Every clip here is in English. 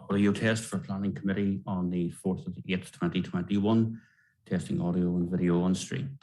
Audio test for Planning Committee on the 4th of the 8th, 2021. Testing audio and video on stream.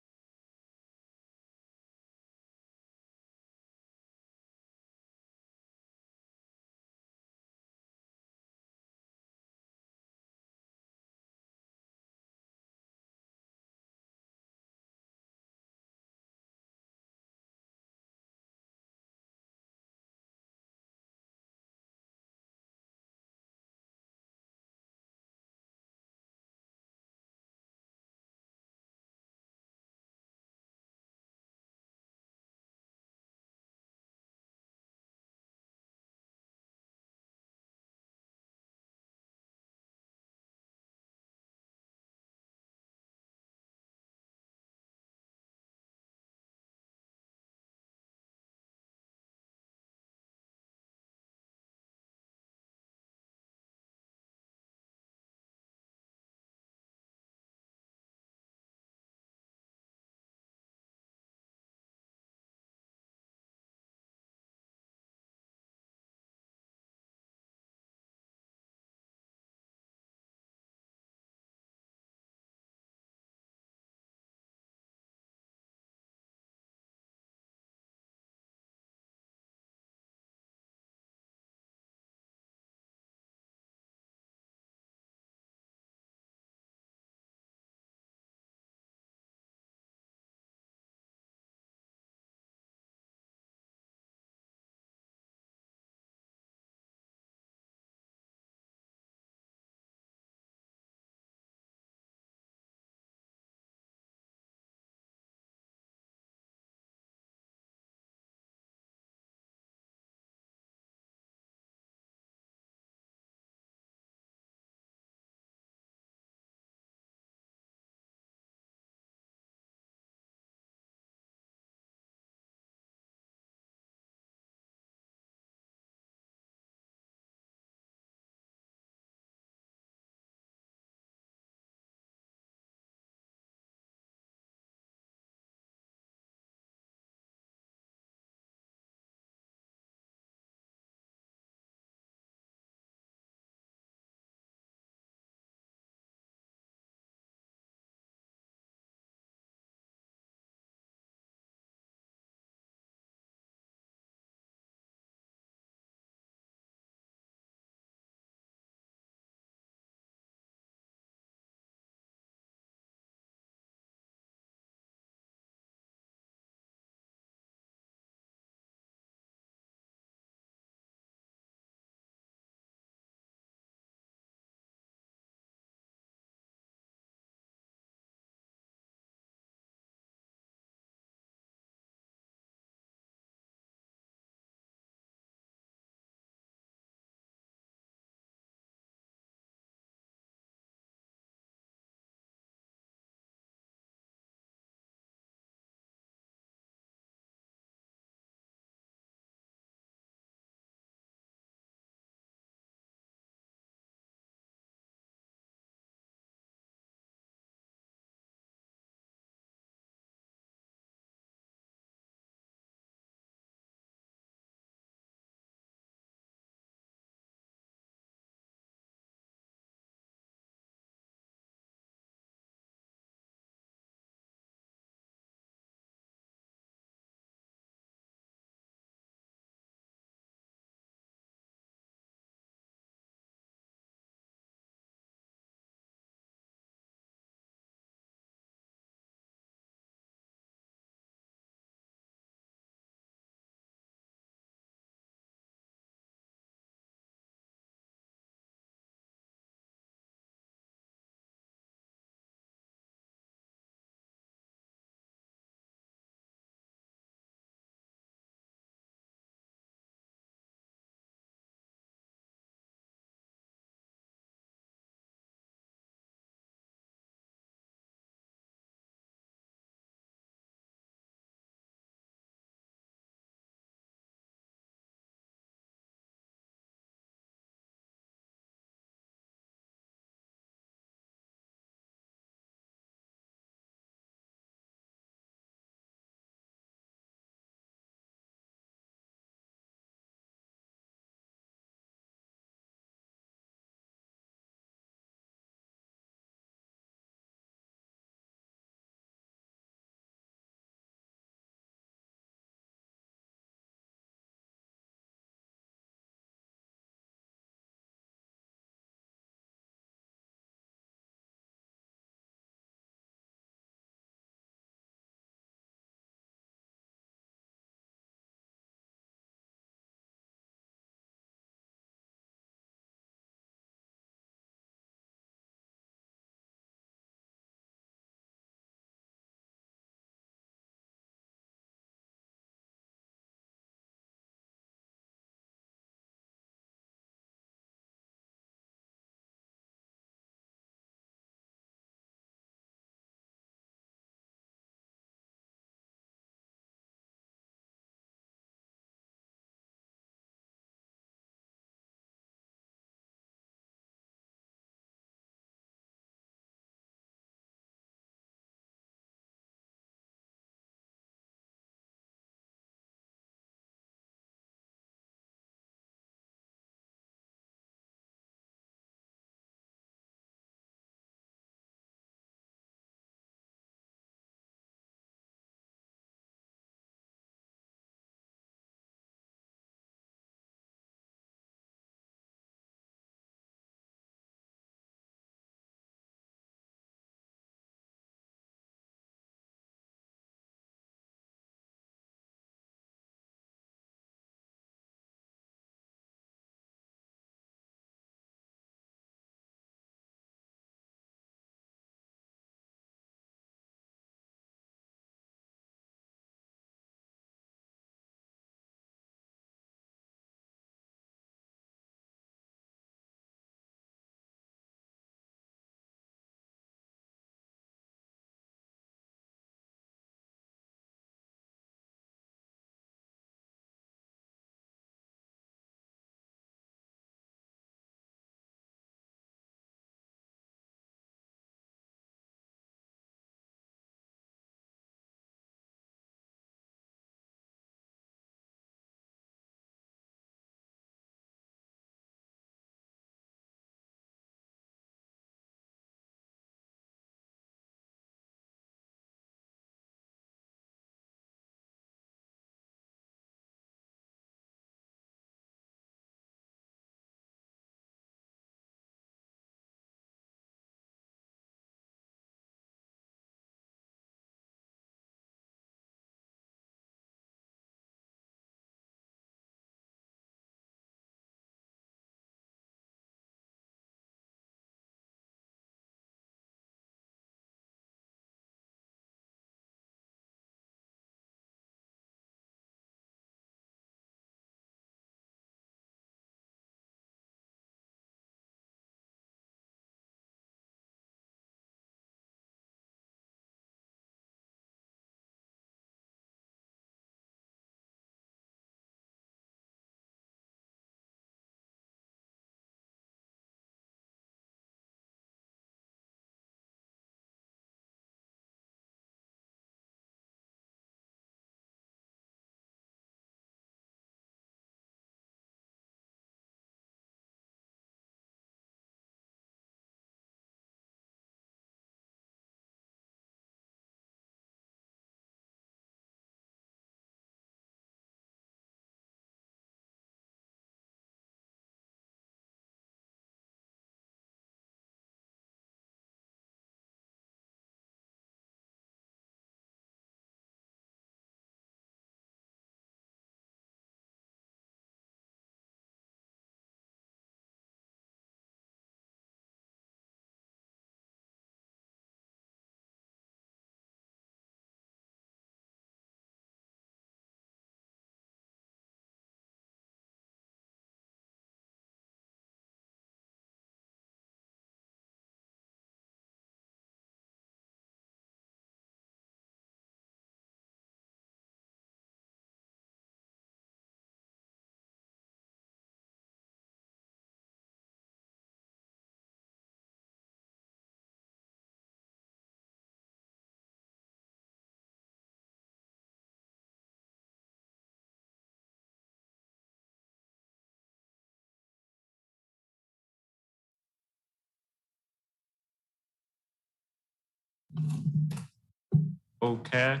Okay,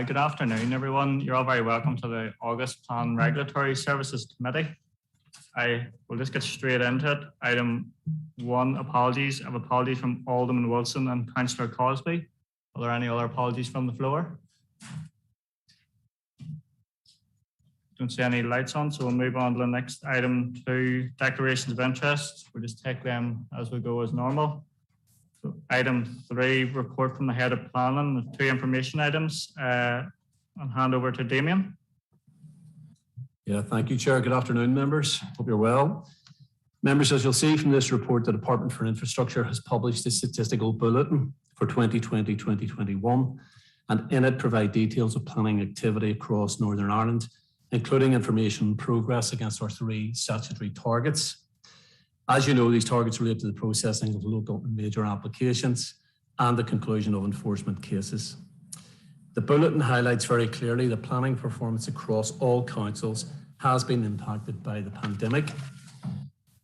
good afternoon, everyone. You're all very welcome to the August Plan Regulatory Services Committee. I will just get straight into it. Item 1, apologies. I have apologies from Alderman Wilson and Councillor Cosby. Are there any other apologies from the floor? Don't see any lights on, so we'll move on to the next item 2, declarations of interest. We'll just take them as we go as normal. So item 3, report from the head of planning, 2 information items. And hand over to Damien. Yeah, thank you, Chair. Good afternoon, members. Hope you're well. Members, as you'll see from this report, the Department for Infrastructure has published a statistical bulletin for 2020-2021, and in it provide details of planning activity across Northern Ireland, including information on progress against our 3 statutory targets. As you know, these targets relate to the processing of local and major applications and the conclusion of enforcement cases. The bulletin highlights very clearly that planning performance across all councils has been impacted by the pandemic.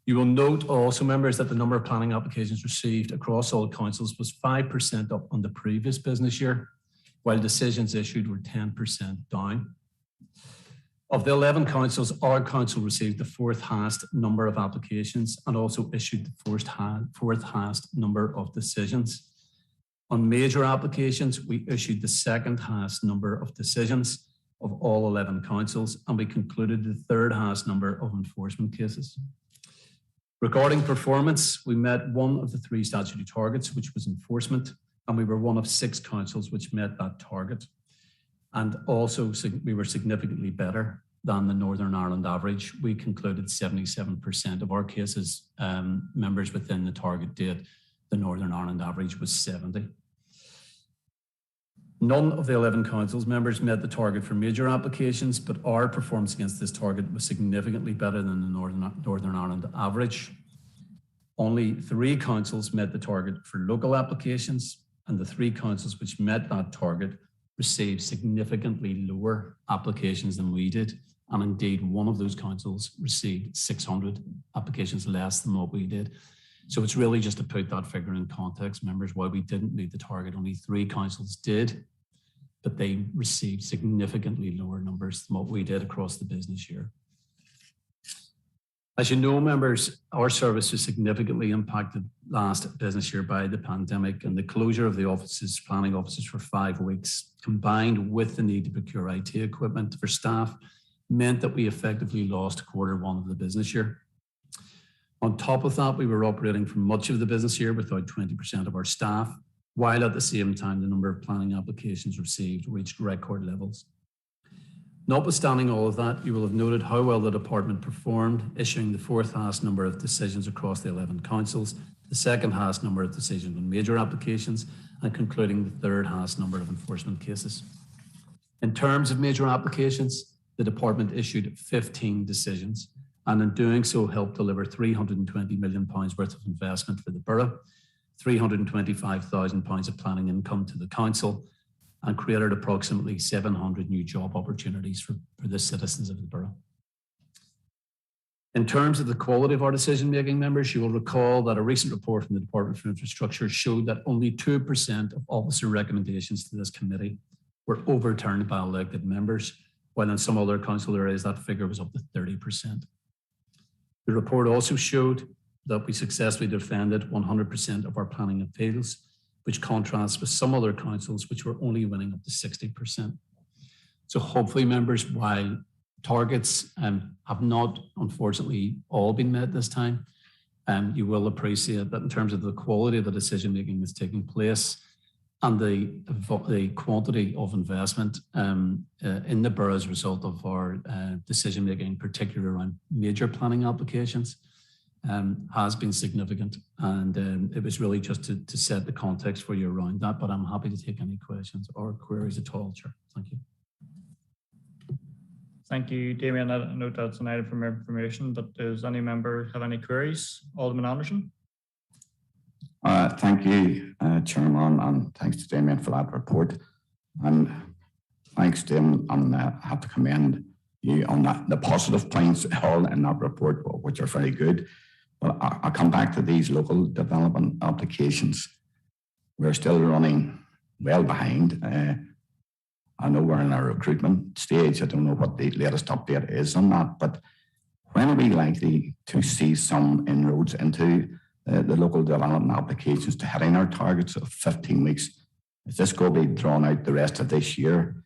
You will note also, members, that the number of planning applications received across all councils was 5% up on the previous business year, while decisions issued were 10% down. Of the 11 councils, our council received the 4th highest number of applications and also issued the 4th highest number of decisions. On major applications, we issued the 2nd highest number of decisions of all 11 councils, and we concluded the 3rd highest number of enforcement cases. Regarding performance, we met one of the 3 statutory targets, which was enforcement, and we were one of 6 councils which met that target. And also, we were significantly better than the Northern Ireland average. We concluded 77% of our cases, members within the target date. The Northern Ireland average was 70. None of the 11 councils members met the target for major applications, but our performance against this target was significantly better than the Northern Ireland average. Only 3 councils met the target for local applications, and the 3 councils which met that target received significantly lower applications than we did. And indeed, one of those councils received 600 applications less than what we did. So it's really just to put that figure in context, members, why we didn't meet the target. Only 3 councils did, but they received significantly lower numbers than what we did across the business year. As you know, members, our service was significantly impacted last business year by the pandemic, and the closure of the offices, planning offices, for 5 weeks, combined with the need to procure IT equipment for staff, meant that we effectively lost Q1 of the business year. On top of that, we were operating for much of the business year without 20% of our staff, while at the same time the number of planning applications received reached record levels. Notwithstanding all of that, you will have noted how well the department performed, issuing the 4th highest number of decisions across the 11 councils, the 2nd highest number of decisions on major applications, and concluding the 3rd highest number of enforcement cases. In terms of major applications, the department issued 15 decisions, and in doing so helped deliver £320 million worth of investment for the borough, £325,000 of planning income to the council, and created approximately 700 new job opportunities for the citizens of the borough. In terms of the quality of our decision-making, members, you will recall that a recent report from the Department for Infrastructure showed that only 2% of officer recommendations to this committee were overturned by elected members, while in some other council areas that figure was up to 30%. The report also showed that we successfully defended 100% of our planning appeals, which contrasts with some other councils which were only winning up to 60%. So hopefully, members, while targets have not, unfortunately, all been met this time, you will appreciate that in terms of the quality of the decision-making that's taking place and the quantity of investment in the borough as a result of our decision-making, particularly around major planning applications, has been significant, and it was really just to set the context for you around that, but I'm happy to take any questions or queries at all, Chair. Thank you. Thank you, Damien. I note that's an item for information, but does any member have any queries? Alderman Anderson. Thank you, Chairman, and thanks to Damien for that report. And thanks, Damien, and I have to commend you on the positive points all in that report, which are very good. But I'll come back to these local development applications. We're still running well behind. I know we're in our recruitment stage. I don't know what the latest update is on that, but when are we likely to see some inroads into the local development applications to hitting our targets of 15 weeks? Is this going to be drawn out the rest of this year?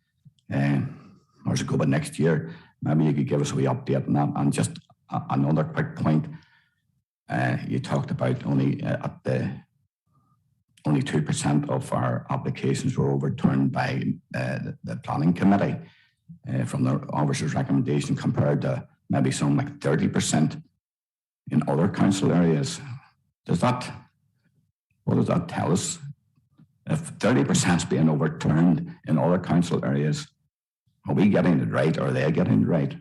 Or is it going to be next year? Maybe you could give us a wee update on that. And just another quick point. You talked about only 2% of our applications were overturned by the planning committee from the officer's recommendation, compared to maybe something like 30% in other council areas. What does that tell us? If 30% is being overturned in other council areas, are we getting it right, or are they getting it right?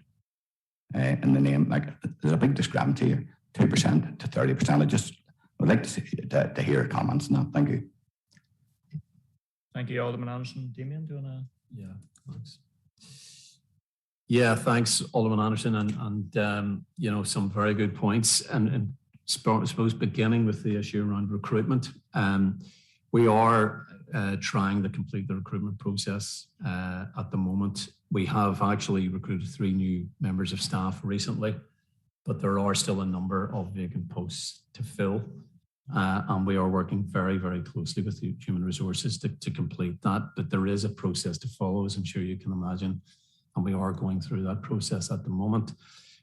In the name, like, there's a big discrepancy here, 2% to 30%. I'd like to hear comments on that. Thank you. Thank you, Alderman Anderson. Damien, do you want to? Yeah, thanks. Yeah, thanks, Alderman Anderson, and you know, some very good points. And I suppose beginning with the issue around recruitment, we are trying to complete the recruitment process at the moment. We have actually recruited 3 new members of staff recently, but there are still a number of vacant posts to fill. And we are working very, very closely with the human resources to complete that. But there is a process to follow, as I'm sure you can imagine. And we are going through that process at the moment.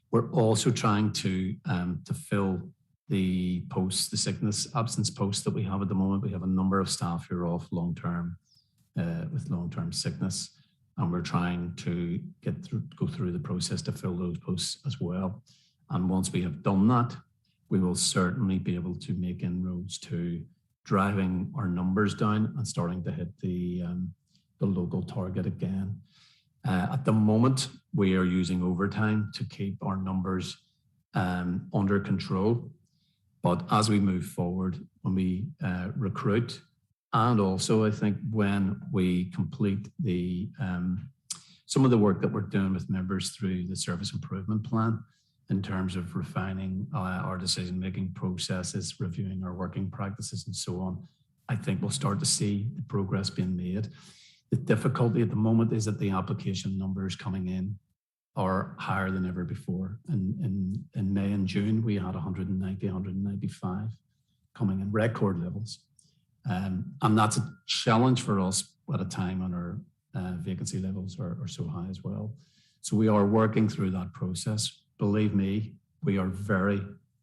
We're also trying to fill the posts, the sickness absence posts that we have at the moment. We have a number of staff who are off long-term with long-term sickness. And we're trying to go through the process to fill those posts as well. And once we have done that, we will certainly be able to make inroads to driving our numbers down and starting to hit the local target again. At the moment, we are using overtime to keep our numbers under control. But as we move forward, when we recruit, and also I think when we complete the some of the work that we're doing with members through the service improvement plan, in terms of refining our decision-making processes, reviewing our working practices and so on, I think we'll start to see the progress being made. The difficulty at the moment is that the application numbers coming in are higher than ever before. In May and June, we had 190, 195 coming in, record levels. And that's a challenge for us at a time when our vacancy levels are so high as well. So we are working through that process. Believe me, we are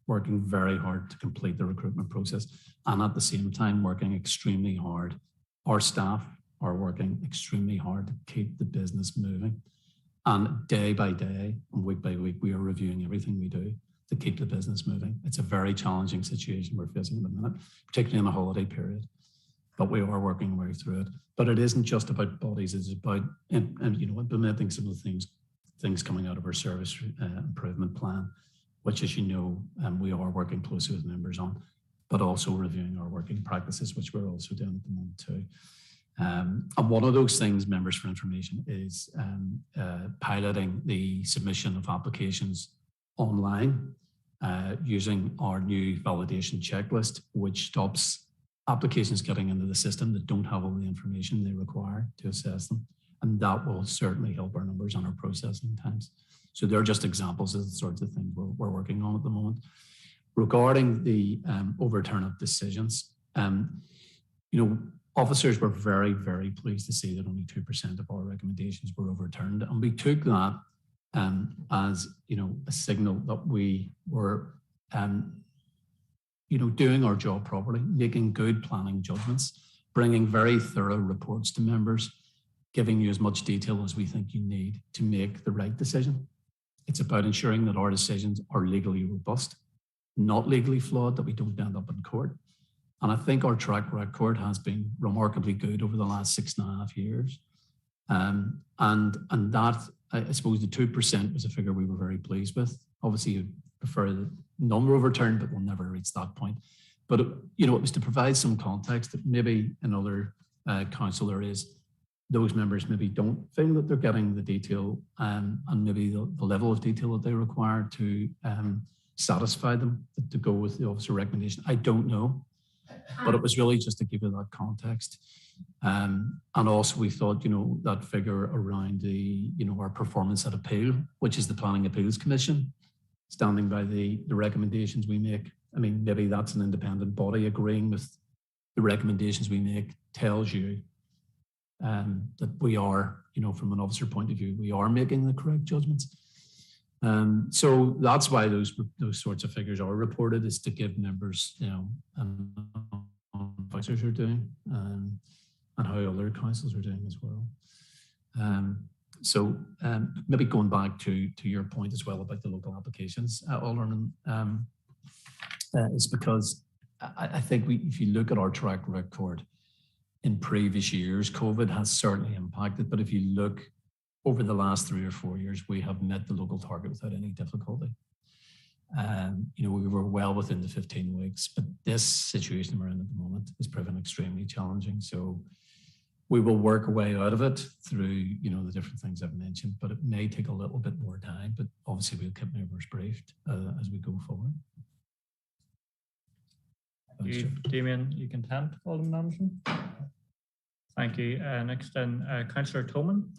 working very hard to complete the recruitment process, and at the same time working extremely hard. Our staff are working extremely hard to keep the business moving. And day by day and week by week, we are reviewing everything we do to keep the business moving. It's a very challenging situation we're facing at the minute, particularly in the holiday period. But we are working our way through it. But it isn't just about bodies, it's about implementing some of the things coming out of our service improvement plan, which, as you know, we are working closely with members on, but also reviewing our working practices, which we're also doing at the moment too. And one of those things, members for information, is piloting the submission of applications online using our new validation checklist, which stops applications getting into the system that don't have all the information they require to assess them. And that will certainly help our numbers on our processing times. So they're just examples of the sorts of things we're working on at the moment. Regarding the overturn of decisions, officers were very, very pleased to see that only 2% of our recommendations were overturned. And we took that as, a signal that we were, doing our job properly, making good planning judgments, bringing very thorough reports to members, giving you as much detail as we think you need to make the right decision. It's about ensuring that our decisions are legally robust, not legally flawed, that we don't end up in court. And I think our track record has been remarkably good over the last 6.5 years. And that, I suppose the 2% was a figure we were very pleased with. Obviously, you'd prefer the number overturned, but we'll never reach that point. But, it was to provide some context that maybe in other council areas, those members maybe don't feel that they're getting the detail and maybe the level of detail that they require to satisfy them to go with the officer recommendation. I don't know. But it was really just to give you that context. And also we thought, that figure around our performance at appeal, which is the Planning Appeals Commission, standing by the recommendations we make. I mean, maybe that's an independent body agreeing with the recommendations we make, tells you that we are, from an officer point of view, we are making the correct judgments. So that's why those sorts of figures are reported, is to give members, advisors are doing and how other councils are doing as well. So maybe going back to your point as well about the local applications, Alderman, is because I think if you look at our track record in previous years, COVID has certainly impacted, but if you look over the last 3 or 4 years, we have met the local target without any difficulty. We were well within the 15 weeks, but this situation we're in at the moment is proven extremely challenging. So we will work our way out of it through, the different things I've mentioned, but it may take a little bit more time, but obviously we'll keep members briefed as we go forward. Damien, you content, Alderman Anderson? Thank you. Next then, Councillor Tolman.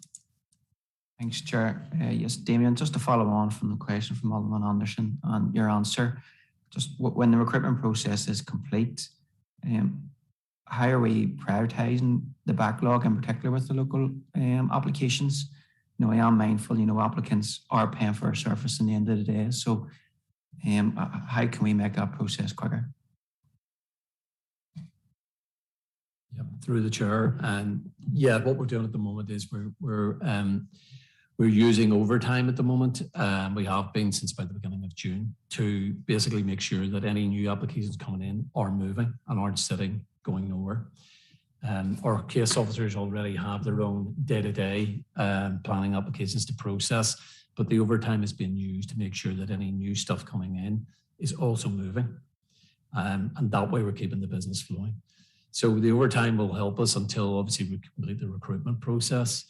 Thanks, Chair. Yes, Damien, just to follow on from the question from Alderman Anderson and your answer, just when the recruitment process is complete, how are we prioritising the backlog, in particular with the local applications? I am mindful, applicants are paying for a service in the end of the day. So how can we make that process quicker? Yep, through the chair. And what we're doing at the moment is we're using overtime at the moment. We have been since about the beginning of June to basically make sure that any new applications coming in are moving and aren't sitting, going nowhere. Our case officers already have their own day-to-day planning applications to process, but the overtime is being used to make sure that any new stuff coming in is also moving. And that way we're keeping the business flowing. So the overtime will help us until obviously we complete the recruitment process.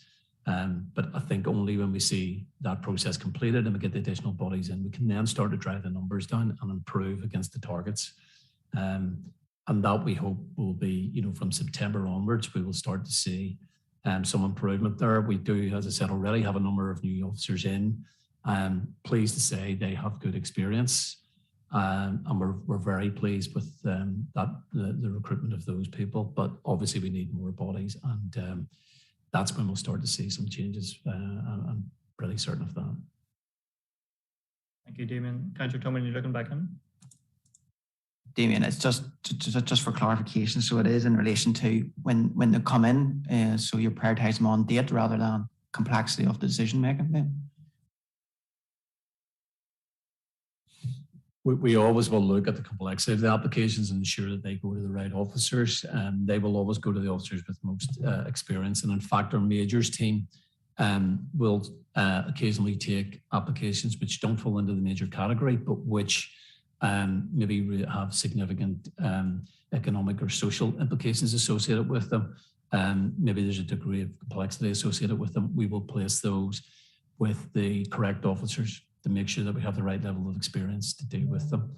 But I think only when we see that process completed and we get the additional bodies in, we can then start to drive the numbers down and improve against the targets. And that we hope will be, from September onwards, we will start to see some improvement there. We do, as I said, already have a number of new officers in. Pleased to say they have good experience. And we're very pleased with the recruitment of those people, but obviously we need more bodies, and that's when we'll start to see some changes. I'm pretty certain of that. Thank you, Damien. Councillor Tolman, you're looking back in. Damien, it's just for clarification. So it is in relation to when they come in, so you're prioritising them on date rather than complexity of the decision making then? We always will look at the complexity of the applications and ensure that they go to the right officers. They will always go to the officers with most experience. And in fact, our majors team will occasionally take applications which don't fall into the major category, but which maybe have significant economic or social implications associated with them. Maybe there's a degree of complexity associated with them. We will place those with the correct officers to make sure that we have the right level of experience to deal with them.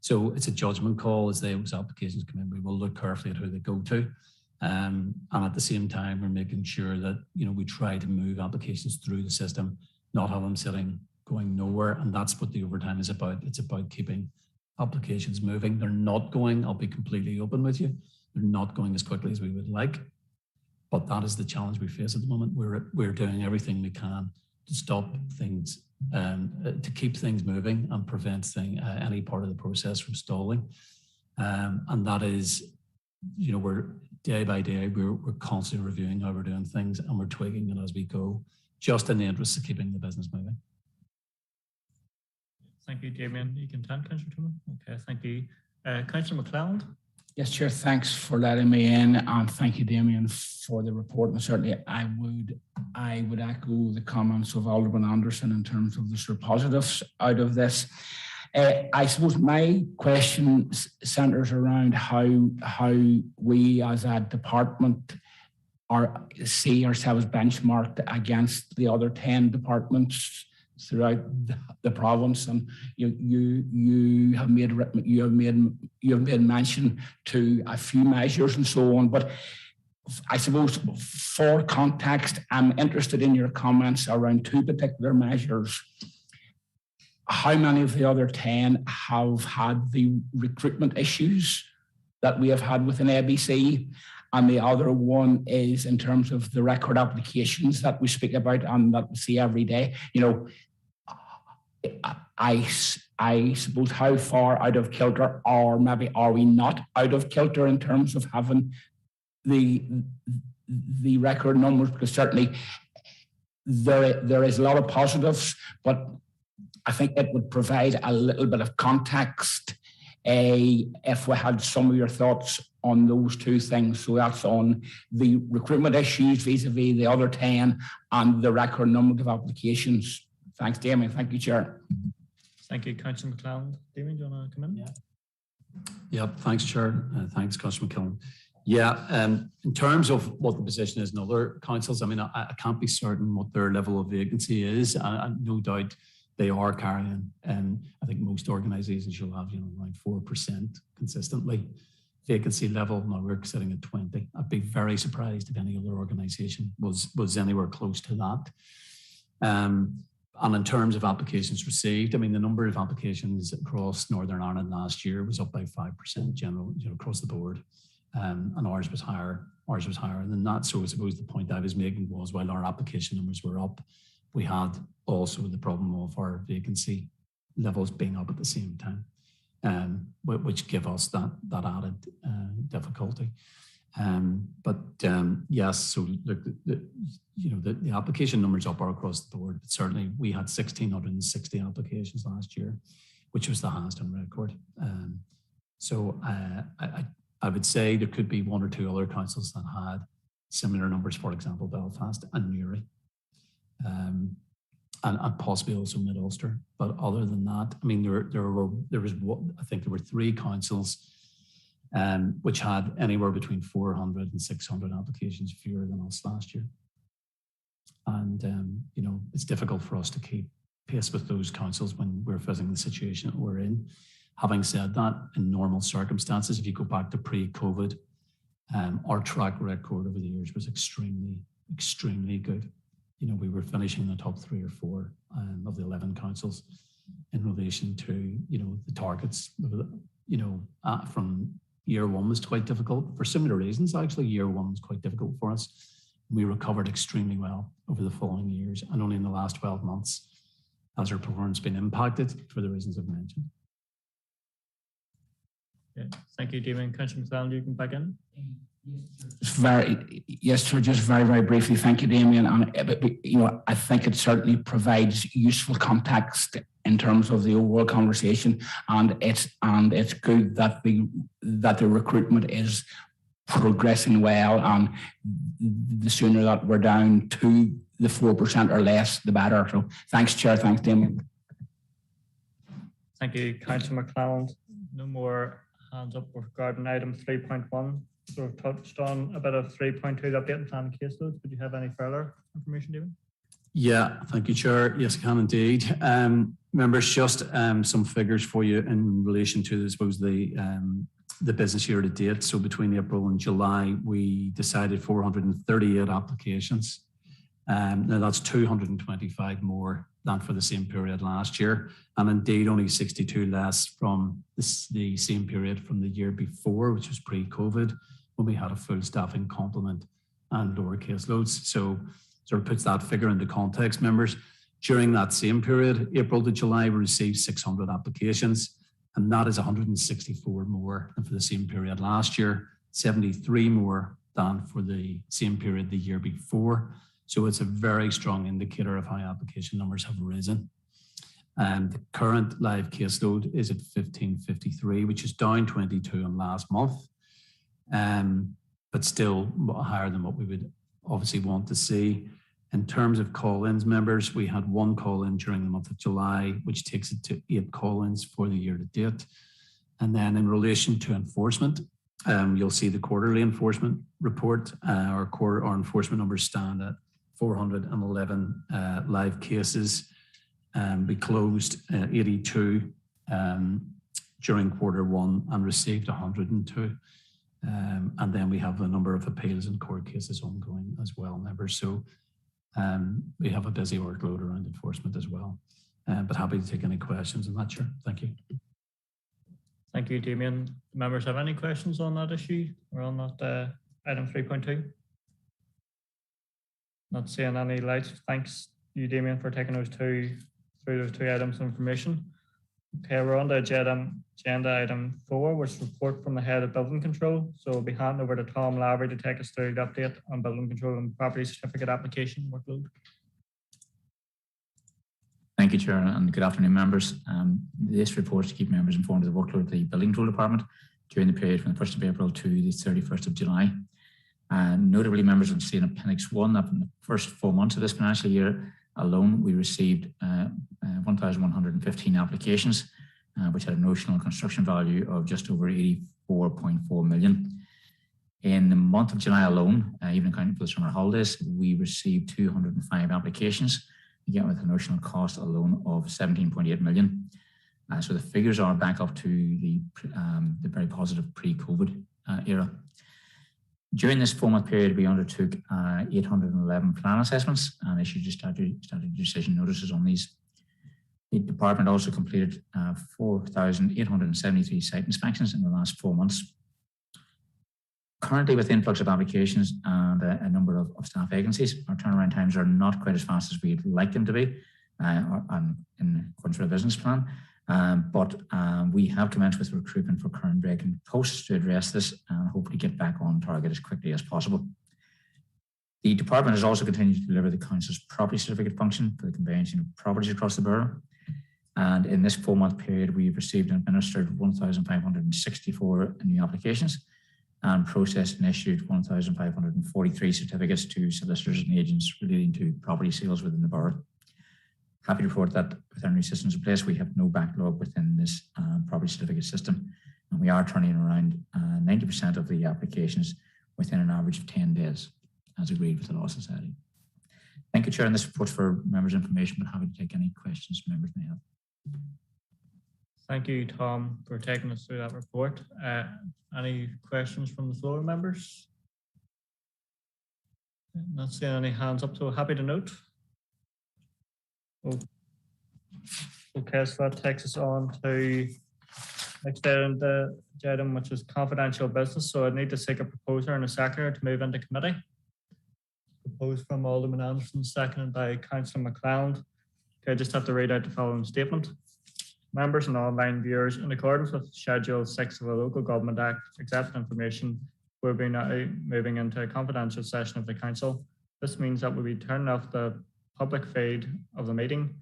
So it's a judgment call as those applications come in. We will look carefully at who they go to. And at the same time, we're making sure that, we try to move applications through the system, not have them sitting, going nowhere. And that's what the overtime is about. It's about keeping applications moving. They're not going, I'll be completely open with you, they're not going as quickly as we would like. But that is the challenge we face at the moment. We're doing everything we can to stop things, to keep things moving and prevent any part of the process from stalling. And that is, we're day by day, we're constantly reviewing how we're doing things, and we're tweaking it as we go, just in the interest of keeping the business moving. Thank you, Damien. You content, Councillor Tolman? Okay, thank you. Councillor McLeod? Yes, Chair, thanks for letting me in, and thank you, Damien, for the report. And certainly I would echo the comments of Alderman Anderson in terms of the sort of positives out of this. I suppose my question centres around how we as a department see ourselves benchmarked against the other 10 departments throughout the province, and you have made mention to a few measures and so on. But I suppose for context, I'm interested in your comments around two particular measures. How many of the other 10 have had the recruitment issues that we have had within ABC? And the other one is in terms of the record applications that we speak about and that we see every day. I suppose how far out of kilter, or maybe are we not out of kilter in terms of having the record numbers? Because certainly there is a lot of positives, but I think it would provide a little bit of context if we had some of your thoughts on those two things. So that's on the recruitment issues vis-a-vis the other 10 and the record number of applications. Thanks, Damien. Thank you, Chair. Thank you, Councillor McClelland. Damien, do you want to come in? Yep, thanks, Chair. Thanks, Councillor McClelland. Yeah, in terms of what the position is in other councils, I mean, I can't be certain what their level of vacancy is. No doubt they are carrying, I think most organisations will have, around 4% consistently vacancy level. Now we're sitting at 20. I'd be very surprised if any other organisation was anywhere close to that. And in terms of applications received, I mean, the number of applications across Northern Ireland last year was up by 5% general, across the board. And ours was higher than that. So I suppose the point I was making was, while our application numbers were up, we had also the problem of our vacancy levels being up at the same time, which give us that added difficulty. Yes, so look, the application numbers up are across the board, but certainly we had 1,660 applications last year, which was the highest on record. So I would say there could be one or two other councils that had similar numbers, for example, Belfast and Newry, and possibly also Mid-Ulster. But other than that, I mean, I think there were 3 councils which had anywhere between 400 and 600 applications fewer than us last year. And, it's difficult for us to keep pace with those councils when we're facing the situation that we're in. Having said that, in normal circumstances, if you go back to pre-COVID, our track record over the years was extremely, extremely good. We were finishing in the top 3 or 4 of the 11 councils in relation to, the targets. From year 1 was quite difficult for similar reasons. Actually, year 1 was quite difficult for us. We recovered extremely well over the following years, and only in the last 12 months has our performance been impacted for the reasons I've mentioned. Yeah, thank you, Damien. Councillor McClelland, you can back in. Yes, sir, just very, very briefly. Thank you, Damien. And, I think it certainly provides useful context in terms of the overall conversation. And it's good that the recruitment is progressing well. And the sooner that we're down to the 4% or less, the better. So thanks, Chair. Thanks, Damien. Thank you, Councillor McClelland. No more hands up regarding item 3.1. So we've touched on a bit of 3.2, the update and plan caseloads. Would you have any further information, David? Yeah, thank you, Chair. Yes, I can indeed. Members, just some figures for you in relation to, I suppose, the business year to date. So between April and July, we decided 438 applications. Now that's 225 more than for the same period last year, and indeed only 62 less from the same period from the year before, which was pre-COVID, when we had a full staffing complement and lower caseloads. So sort of puts that figure into context, members. During that same period, April to July, we received 600 applications, and that is 164 more than for the same period last year, 73 more than for the same period the year before. So it's a very strong indicator of how application numbers have risen. And the current live caseload is at 1553, which is down 22 on last month, but still higher than what we would obviously want to see. In terms of call-ins, members, we had 1 call-in during the month of July, which takes it to 8 call-ins for the year to date. And then in relation to enforcement, you'll see the quarterly enforcement report. Our enforcement numbers stand at 411 live cases. We closed 82 during Q1 and received 102. And then we have a number of appeals and court cases ongoing as well, members. So we have a busy workload around enforcement as well. But happy to take any questions on that, Chair. Thank you. Thank you, Damien. Members have any questions on that issue or on that item 3.2? Not seeing any lights. Thanks you, Damien, for taking those through those two items of information. Okay, we're on to agenda item 4, which is report from the head of building control. So we'll be handing over to Tom Lavery to take us through the update on building control and property certificate application workload. Thank you, Chair, and good afternoon, members. This report is to keep members informed of the workload of the Building Control Department during the period from the 1st of April to the 31st of July. Notably, members will see in Appendix 1 that in the first 4 months of this financial year alone, we received 1,115 applications, which had a notional construction value of just over 84.4 million. In the month of July alone, even accounting for the summer holidays, we received 205 applications, again with a notional cost alone of 17.8 million. So the figures are back up to the very positive pre-COVID era. During this 4-month period, we undertook 811 plan assessments and issued statutory decision notices on these. The department also completed 4,873 site inspections in the last 4 months. Currently, with the influx of applications and a number of staff vacancies, our turnaround times are not quite as fast as we'd like them to be in accordance with our business plan. But we have commenced with recruitment for current vacant posts to address this and hopefully get back on target as quickly as possible. The department has also continued to deliver the council's property certificate function for the conveyancing of properties across the borough. And in this 4-month period, we've received and administered 1,564 new applications and processed and issued 1,543 certificates to solicitors and agents relating to property sales within the borough. Happy to report that with our new systems in place, we have no backlog within this property certificate system, and we are turning around 90% of the applications within an average of 10 days, as agreed with the Law Society. Thank you, Chair, and this report for members' information, but happy to take any questions members may have. Thank you, Tom, for taking us through that report. Any questions from the floor, members? Not seeing any hands up, so happy to note. Okay, so that takes us on to next item, which is confidential business. So I need to seek a proposer and a seconder to move into committee. Proposed from Alderman Anderson, seconded by Councillor McClelland. Okay, I just have to read out the following statement. Members and online viewers, in accordance with Schedule 6 of the Local Government Act, accept information. We'll be now moving into a confidential session of the council. This means that we'll be turning off the public feed of the meeting.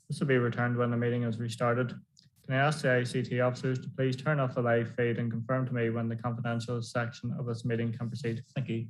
This will be returned when the meeting is restarted. Can I ask the ICT officers to please turn off the live feed and confirm to me when the confidential section of this meeting can proceed? Thank you.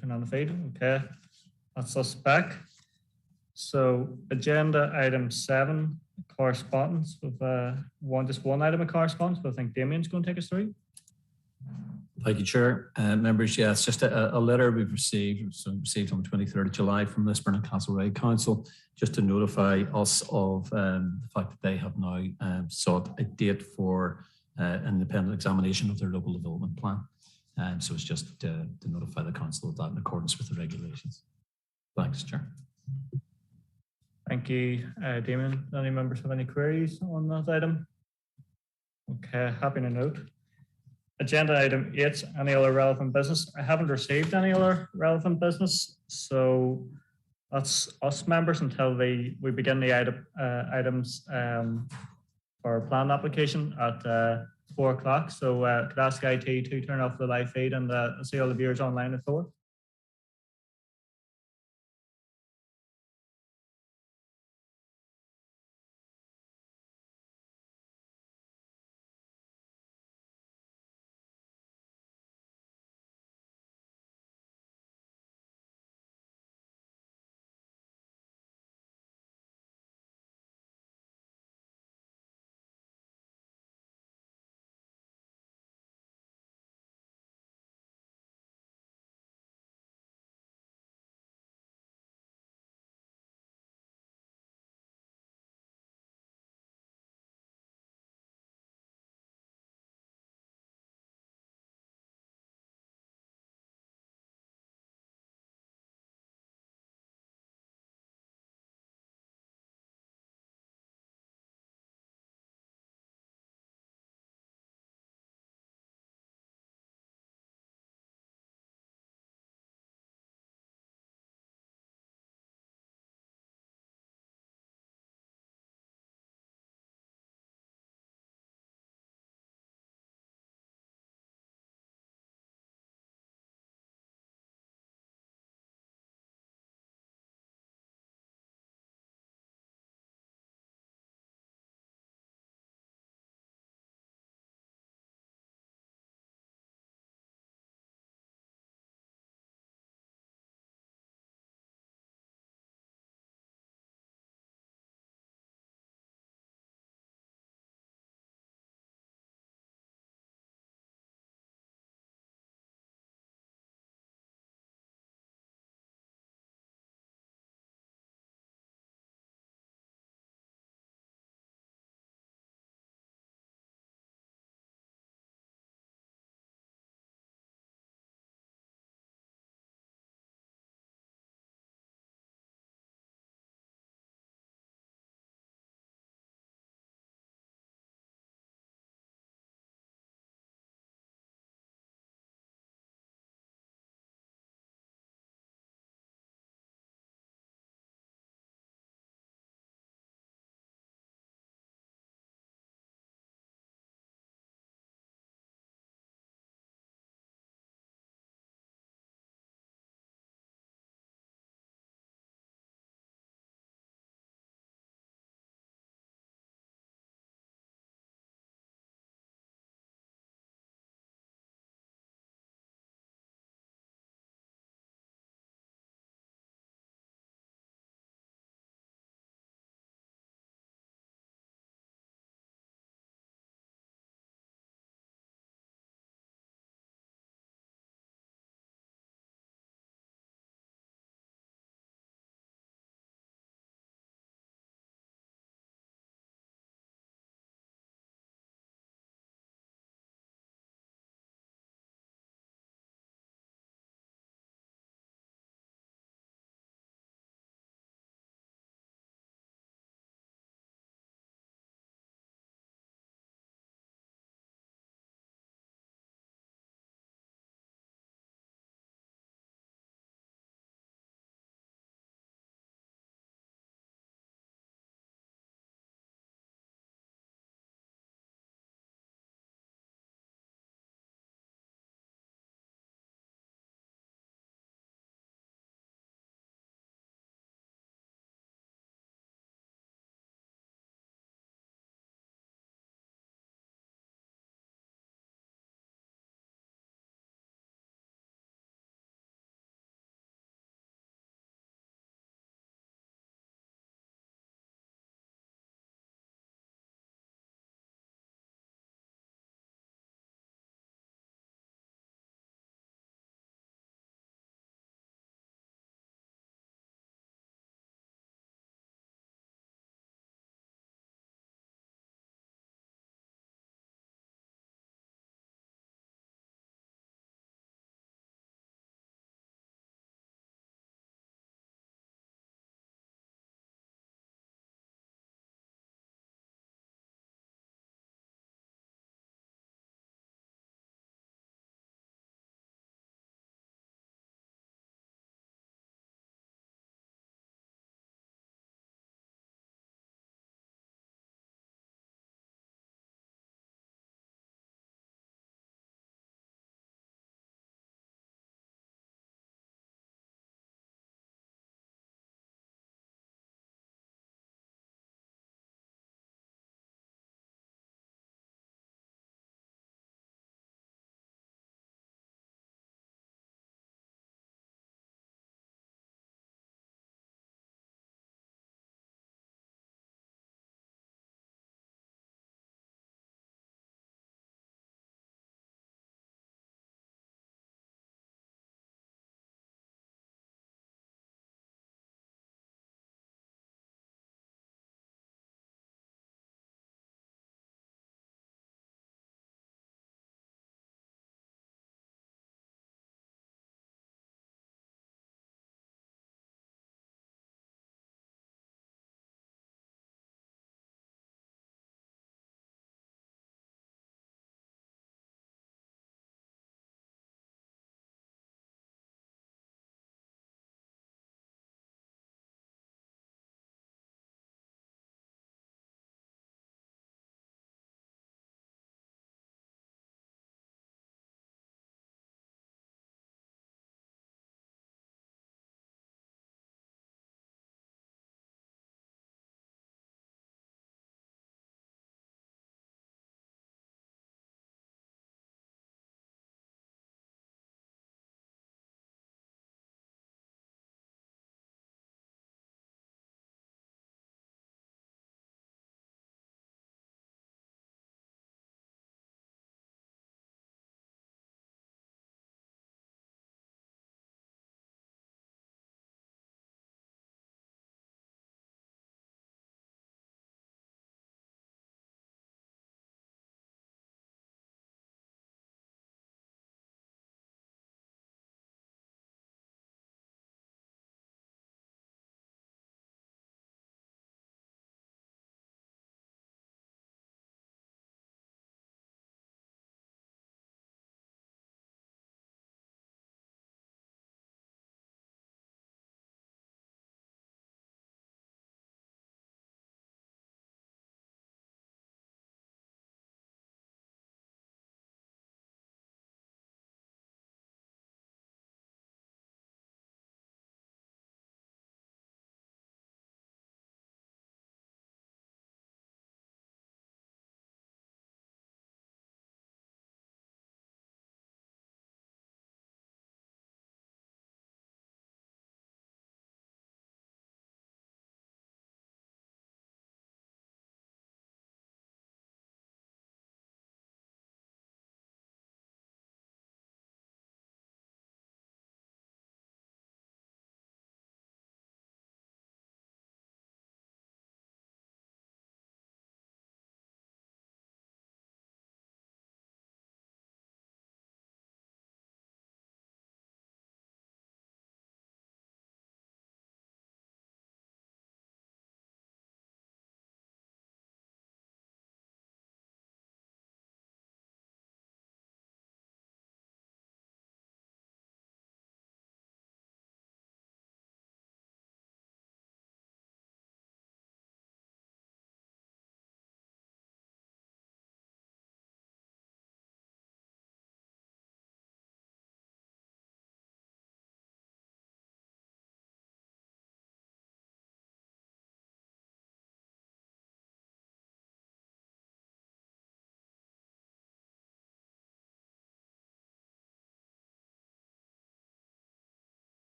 Turn on the feed. Okay, that's us back. So agenda item 7, correspondence. With just one item of correspondence, but I think Damien's going to take us through. Thank you, Chair. Members, yeah, it's just a letter we've received on the 23rd of July from Lisburn and Castlereagh Council, just to notify us of the fact that they have now sought a date for an independent examination of their local development plan. So it's just to notify the council of that in accordance with the regulations. Thanks, Chair. Thank you, Damien. Any members have any queries on that item? Okay, happy to note. Agenda item 8, any other relevant business? I haven't received any other relevant business, so that's us members until we begin the items for plan application at 4 o'clock. So could I ask IT to turn off the live feed and see all the viewers online at 4?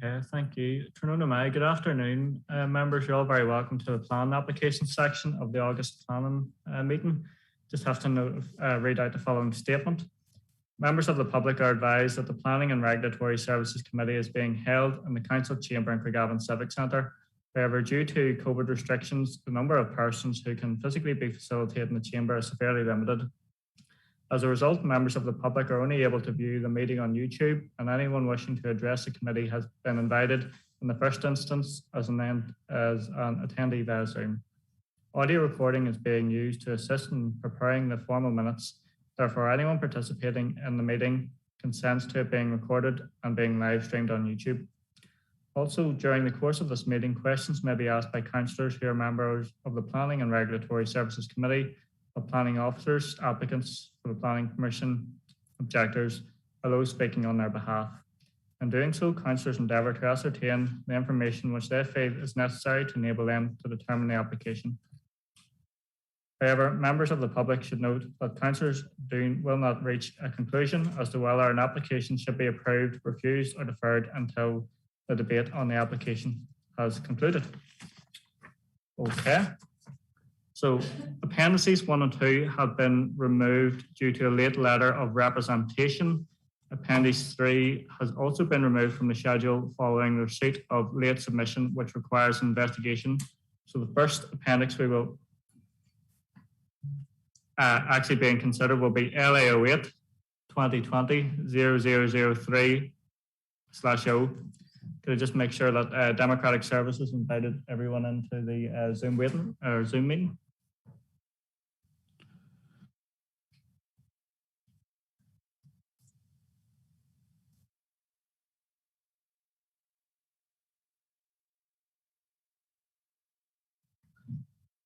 Okay, thank you. Trunona Mai, good afternoon. Members, you're all very welcome to the plan application section of the August planning meeting. Just have to read out the following statement. Members of the public are advised that the Planning and Regulatory Services Committee is being held in the Council Chamber in Craigavon Civic Centre. However, due to COVID restrictions, the number of persons who can physically be facilitating the chamber is severely limited. As a result, members of the public are only able to view the meeting on YouTube, and anyone wishing to address the committee has been invited in the first instance as an attendee via Zoom. Audio recording is being used to assist in preparing the formal minutes. Therefore, anyone participating in the meeting consents to it being recorded and being live streamed on YouTube. Also, during the course of this meeting, questions may be asked by councillors who are members of the Planning and Regulatory Services Committee, of planning officers, applicants for the planning permission, objectors, or those speaking on their behalf. In doing so, councillors endeavour to ascertain the information which they feel is necessary to enable them to determine the application. However, members of the public should note that councillors will not reach a conclusion as to whether an application should be approved, refused, or deferred until the debate on the application has concluded. Okay. So appendices 1 and 2 have been removed due to a late letter of representation. Appendix 3 has also been removed from the schedule following the receipt of late submission, which requires investigation. So the first appendix we will actually being considered will be LA08 2020 0003/0. Could I just make sure that Democratic Services invited everyone into the Zoom meeting?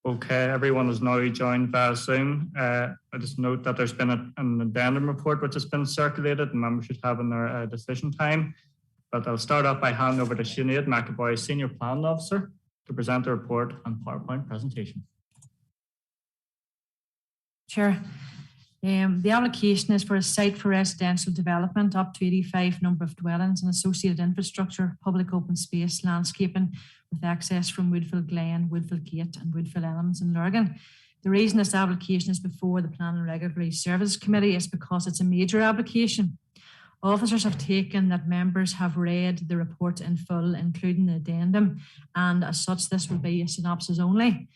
Okay, everyone is now joined via Zoom. I just note that there's been an addendum report which has been circulated and members should have in their decision time. But I'll start off by handing over to Sinead McAvoy, Senior Planning Officer, to present the report and PowerPoint presentation. Sure. The application is for a site for residential development up to 85 number of dwellings and associated infrastructure, public open space, landscaping with access from Woodville Glen, Woodville Gate and Woodville Elms in Lurgan. The reason this application is before the Planning and Regulatory Services Committee is because it's a major application. Officers have taken that members have read the report in full, including the addendum, and as such, this will be a synopsis only.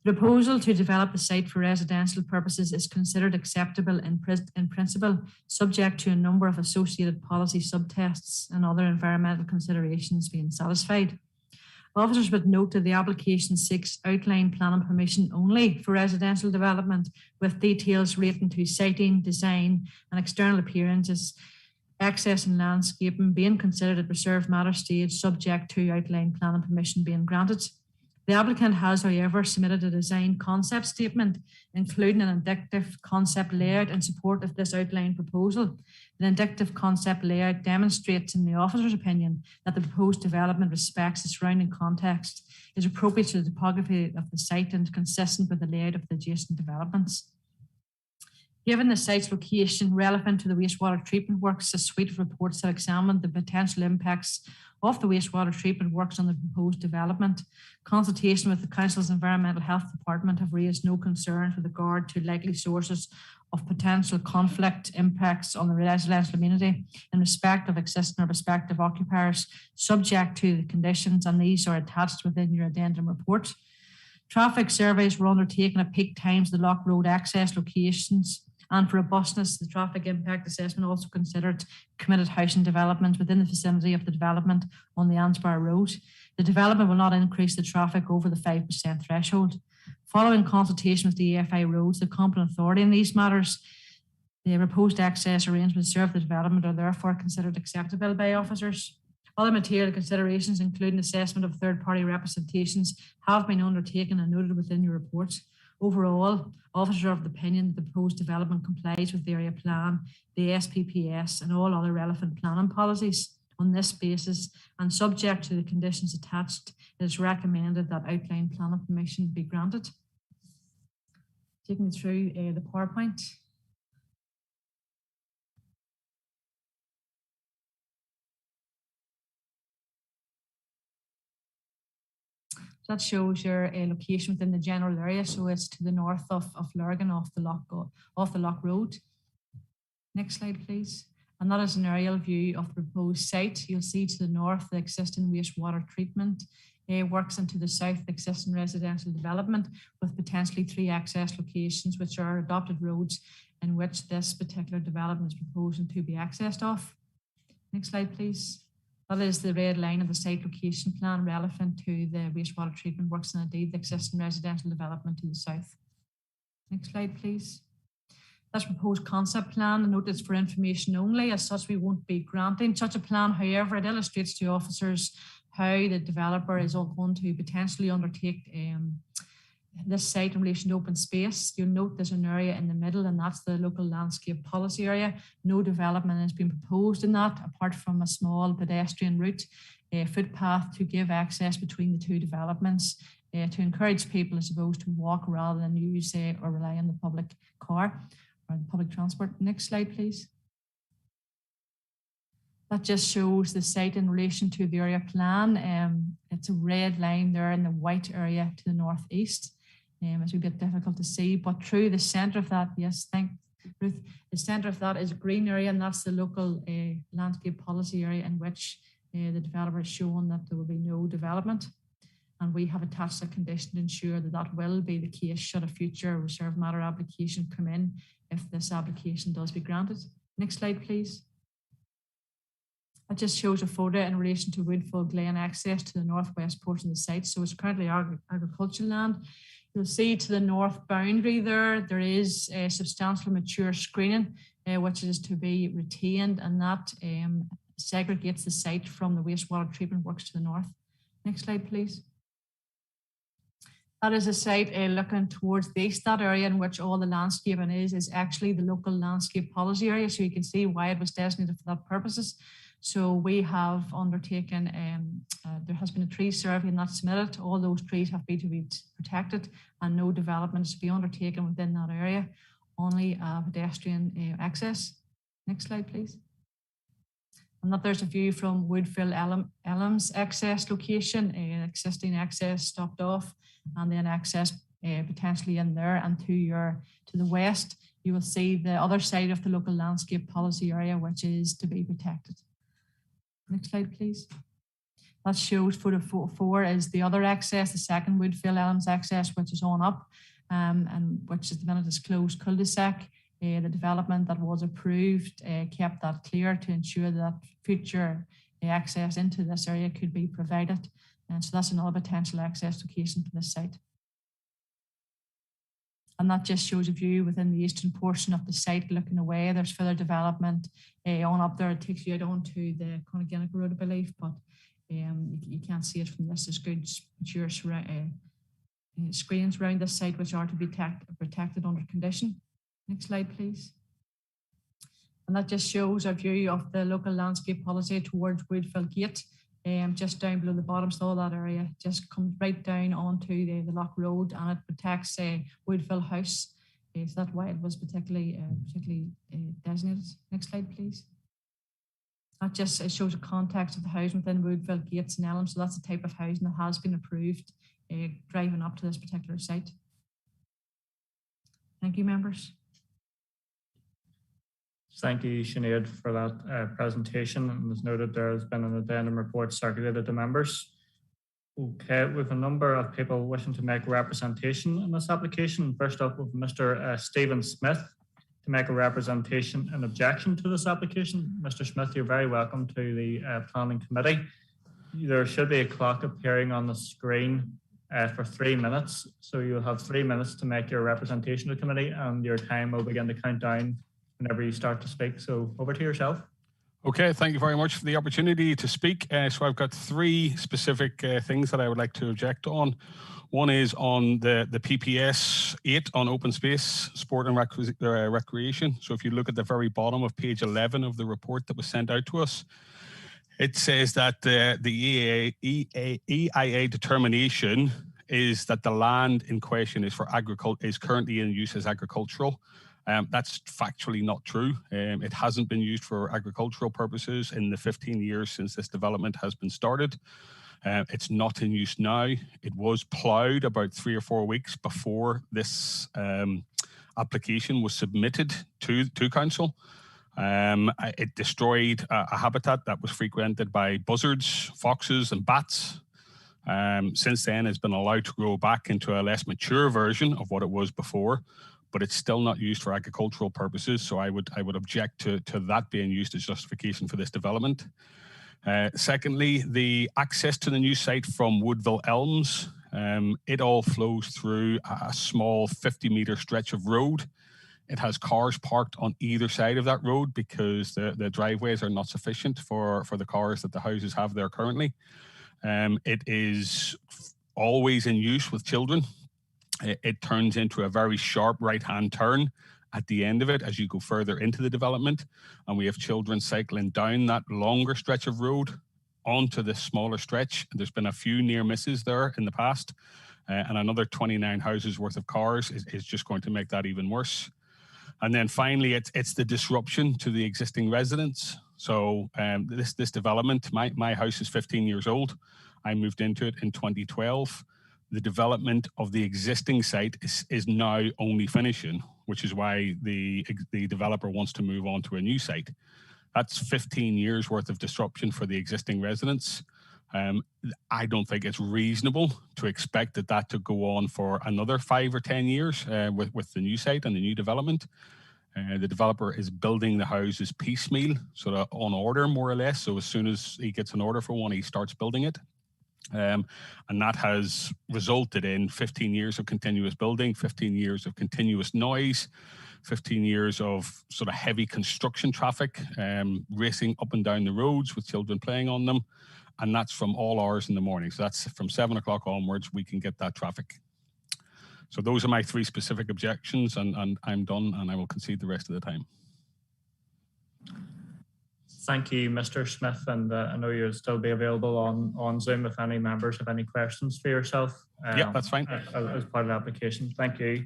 The proposal to develop the site for residential purposes is considered acceptable in principle, subject to a number of associated policy subtests and other environmental considerations being satisfied. Officers would note that the application seeks outline planning permission only for residential development, with details relating to siting, design, and external appearances, access and landscaping being considered at reserved matter stage, subject to outline planning permission being granted. The applicant has, however, submitted a design concept statement, including an indicative concept layout in support of this outline proposal. The indicative concept layout demonstrates, in the officer's opinion, that the proposed development respects the surrounding context, is appropriate to the topography of the site and consistent with the layout of the adjacent developments. Given the site's location relevant to the wastewater treatment works, a suite of reports have examined the potential impacts of the wastewater treatment works on the proposed development. Consultation with the Council's Environmental Health Department have raised no concerns with regard to likely sources of potential conflict impacts on the residential community in respect of existing or prospective occupiers, subject to the conditions, and these are attached within your addendum report. Traffic surveys were undertaken at peak times of the Lock Road access locations, and for robustness, the traffic impact assessment also considered committed housing development within the vicinity of the development on the Ansbar Road. The development will not increase the traffic over the 5% threshold. Following consultation with the EFI Roads, the competent authority in these matters, the proposed access arrangements serve the development are therefore considered acceptable by officers. Other material considerations, including assessment of third-party representations, have been undertaken and noted within your report. Overall, officers are of the opinion that the proposed development complies with the area plan, the SPPS, and all other relevant planning policies. On this basis, and subject to the conditions attached, it is recommended that outline planning permission be granted. Taking me through the PowerPoint. That shows your location within the general area. So it's to the north of Lurgan off the Loch Road. Next slide, please. And that is an aerial view of the proposed site. You'll see to the north the existing wastewater treatment works, and to the south the existing residential development with potentially 3 access locations, which are adopted roads in which this particular development is proposing to be accessed off. Next slide, please. That is the red line of the site location plan relevant to the wastewater treatment works and indeed the existing residential development to the south. Next slide, please. That's proposed concept plan. Note it's for information only. As such, we won't be granting such a plan. However, it illustrates to officers how the developer is all going to potentially undertake this site in relation to open space. You'll note there's an area in the middle, and that's the local landscape policy area. No development has been proposed in that, apart from a small pedestrian route, a footpath to give access between the 2 developments, to encourage people, I suppose, to walk rather than use or rely on the public car or the public transport. Next slide, please. That just shows the site in relation to the area plan. It's a red line there in the white area to the northeast. It's a bit difficult to see, but through the centre of that, yes, thank Ruth, the centre of that is a green area, and that's the local landscape policy area in which the developer has shown that there will be no development. And we have attached a condition to ensure that that will be the case should a future reserve matter application come in, if this application does be granted. Next slide, please. That just shows a photo in relation to Woodfall Glen access to the northwest portion of the site. So it's currently agricultural land. You'll see to the north boundary there is a substantial mature screening, which is to be retained, and that segregates the site from the wastewater treatment works to the north. Next slide, please. That is a site looking towards the east. That area in which all the landscaping is actually the local landscape policy area. So you can see why it was designated for that purposes. So we have undertaken, there has been a tree survey and that's submitted. All those trees have been to be protected and no development is to be undertaken within that area, only pedestrian access. Next slide, please. And that there's a view from Woodfill Elms access location, existing access stopped off, and then access potentially in there. And to the west, you will see the other side of the local landscape policy area, which is to be protected. Next slide, please. That shows photo 4 is the other access, the second Woodfill Elms access, which is on up, and which is the minute is closed cul-de-sac. The development that was approved kept that clear to ensure that future access into this area could be provided. And so that's another potential access location for this site. And that just shows a view within the eastern portion of the site looking away. There's further development on up there. It takes you out onto the Conveyancing Road, I believe, but you can't see it from this. There's good mature screens around this site which are to be protected under condition. Next slide, please. And that just shows a view of the local landscape policy towards Woodfill Gate. Just down below the bottom, so all that area just comes right down onto the Loch Road, and it protects Woodfill House. So that's why it was particularly designated. Next slide, please. That just shows a context of the housing within Woodfill Gates and Elm. So that's the type of housing that has been approved driving up to this particular site. Thank you, members. Thank you, Sinead, for that presentation. And as noted, there has been an addendum report circulated to members. Okay, we have a number of people wishing to make representation in this application. First up, with Mr. Stephen Smith to make a representation in objection to this application. Mr. Smith, you're very welcome to the Planning Committee. There should be a clock appearing on the screen for 3 minutes. So you'll have 3 minutes to make your representation to the committee, and your time will begin to count down whenever you start to speak. So over to yourself. Okay, thank you very much for the opportunity to speak. So I've got 3 specific things that I would like to object on. One is on the PPS 8 on open space, sport and recreation. So if you look at the very bottom of page 11 of the report that was sent out to us, it says that the EIA determination is that the land in question is currently in use as agricultural. That's factually not true. It hasn't been used for agricultural purposes in the 15 years since this development has been started. It's not in use now. It was ploughed about 3 or 4 weeks before this application was submitted to council. It destroyed a habitat that was frequented by buzzards, foxes, and bats. Since then, it's been allowed to grow back into a less mature version of what it was before, but it's still not used for agricultural purposes. So I would object to that being used as justification for this development. Secondly, the access to the new site from Woodville Elms, it all flows through a small 50-metre stretch of road. It has cars parked on either side of that road because the driveways are not sufficient for the cars that the houses have there currently. It is always in use with children. It turns into a very sharp right-hand turn at the end of it as you go further into the development. And we have children cycling down that longer stretch of road onto this smaller stretch. There's been a few near misses there in the past. And another 29 houses worth of cars is just going to make that even worse. And then finally, it's the disruption to the existing residents. So this development, my house is 15 years old. I moved into it in 2012. The development of the existing site is now only finishing, which is why the developer wants to move on to a new site. That's 15 years worth of disruption for the existing residents. I don't think it's reasonable to expect that to go on for another 5 or 10 years with the new site and the new development. The developer is building the houses piecemeal, sort of on order, more or less. So as soon as he gets an order for one, he starts building it. And that has resulted in 15 years of continuous building, 15 years of continuous noise, 15 years of sort of heavy construction traffic, racing up and down the roads with children playing on them. And that's from all hours in the morning. So that's from 7 o'clock onwards, we can get that traffic. So those are my 3 specific objections, and I'm done, and I will concede the rest of the time. Thank you, Mr. Smith, and I know you'll still be available on Zoom if any members have any questions for yourself. Yeah, that's fine. As part of the application. Thank you.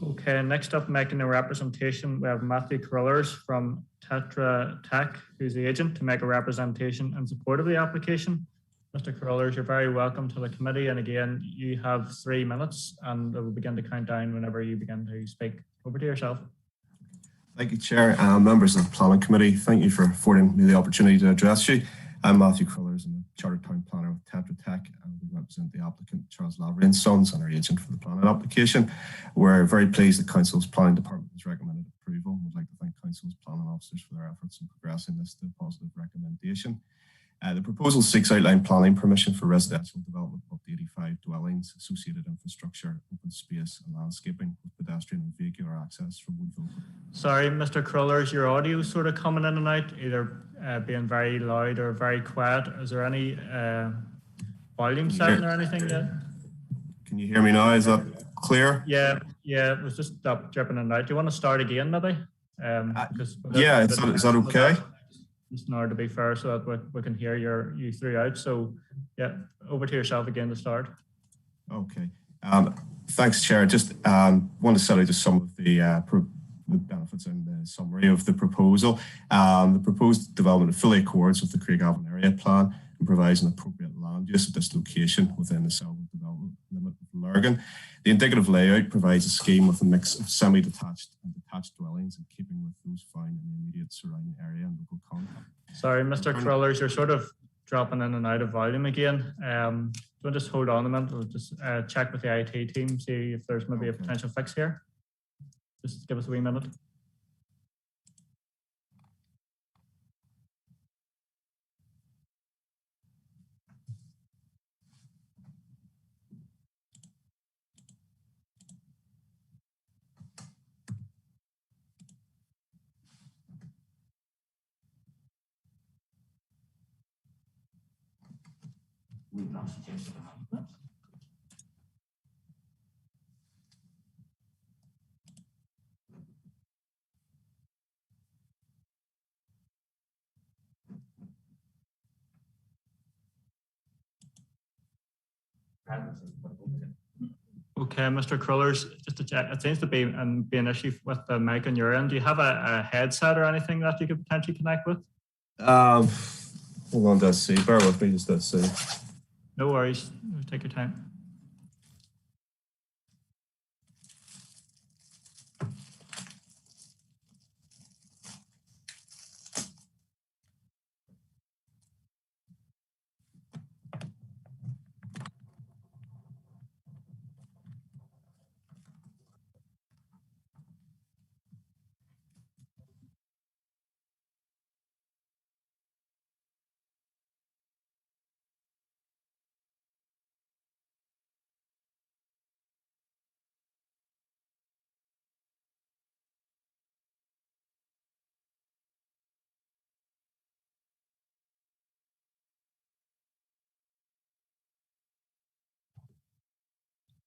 Okay, next up, making a representation, we have Matthew Crullers from Tetra Tech, who's the agent, to make a representation in support of the application. Mr. Crullers, you're very welcome to the committee, and again, you have 3 minutes, and it will begin to count down whenever you begin to speak. Over to yourself. Thank you, Chair. Members of the Planning Committee, thank you for affording me the opportunity to address you. I'm Matthew Crullers, I'm a Chartered Town Planner with Tetra Tech, and we represent the applicant, Charles Lavery and Sons, and our agent for the planning application. We're very pleased that Council's Planning Department has recommended approval, and would like to thank Council's planning officers for their efforts in progressing this to a positive recommendation. The proposal seeks outline planning permission for residential development of up to 85 dwellings, associated infrastructure, open space and landscaping with pedestrian and vehicular access from Woodville. Sorry, Mr. Crullers, your audio is sort of coming in and out, either being very loud or very quiet. Is there any volume setting or anything yet? Can you hear me now? Is that clear? Yeah, it was just dripping in and out. Do you want to start again, maybe? Yeah, is that okay? Just in order to be fair, so that we can hear you throughout. So, yeah, over to yourself again to start. Okay. Thanks, Chair. Just want to set out just some of the benefits and the summary of the proposal. The proposed development fully accords with the Craigavon area plan and provides an appropriate land use at this location within the sellable development limit of Lurgan. The indicative layout provides a scheme with a mix of semi-detached and detached dwellings in keeping with those found in the immediate surrounding area and local context. Sorry, Mr. Crullers, you're sort of dropping in and out of volume again. So just hold on a minute. We'll just check with the IT team, see if there's maybe a potential fix here. Just give us a wee minute. Okay, Mr. Crullers, just to check, it seems to be an issue with the mic on your end. Do you have a headset or anything that you could potentially connect with? Hold on, let's see. Bear with me, just let's see. No worries. Take your time.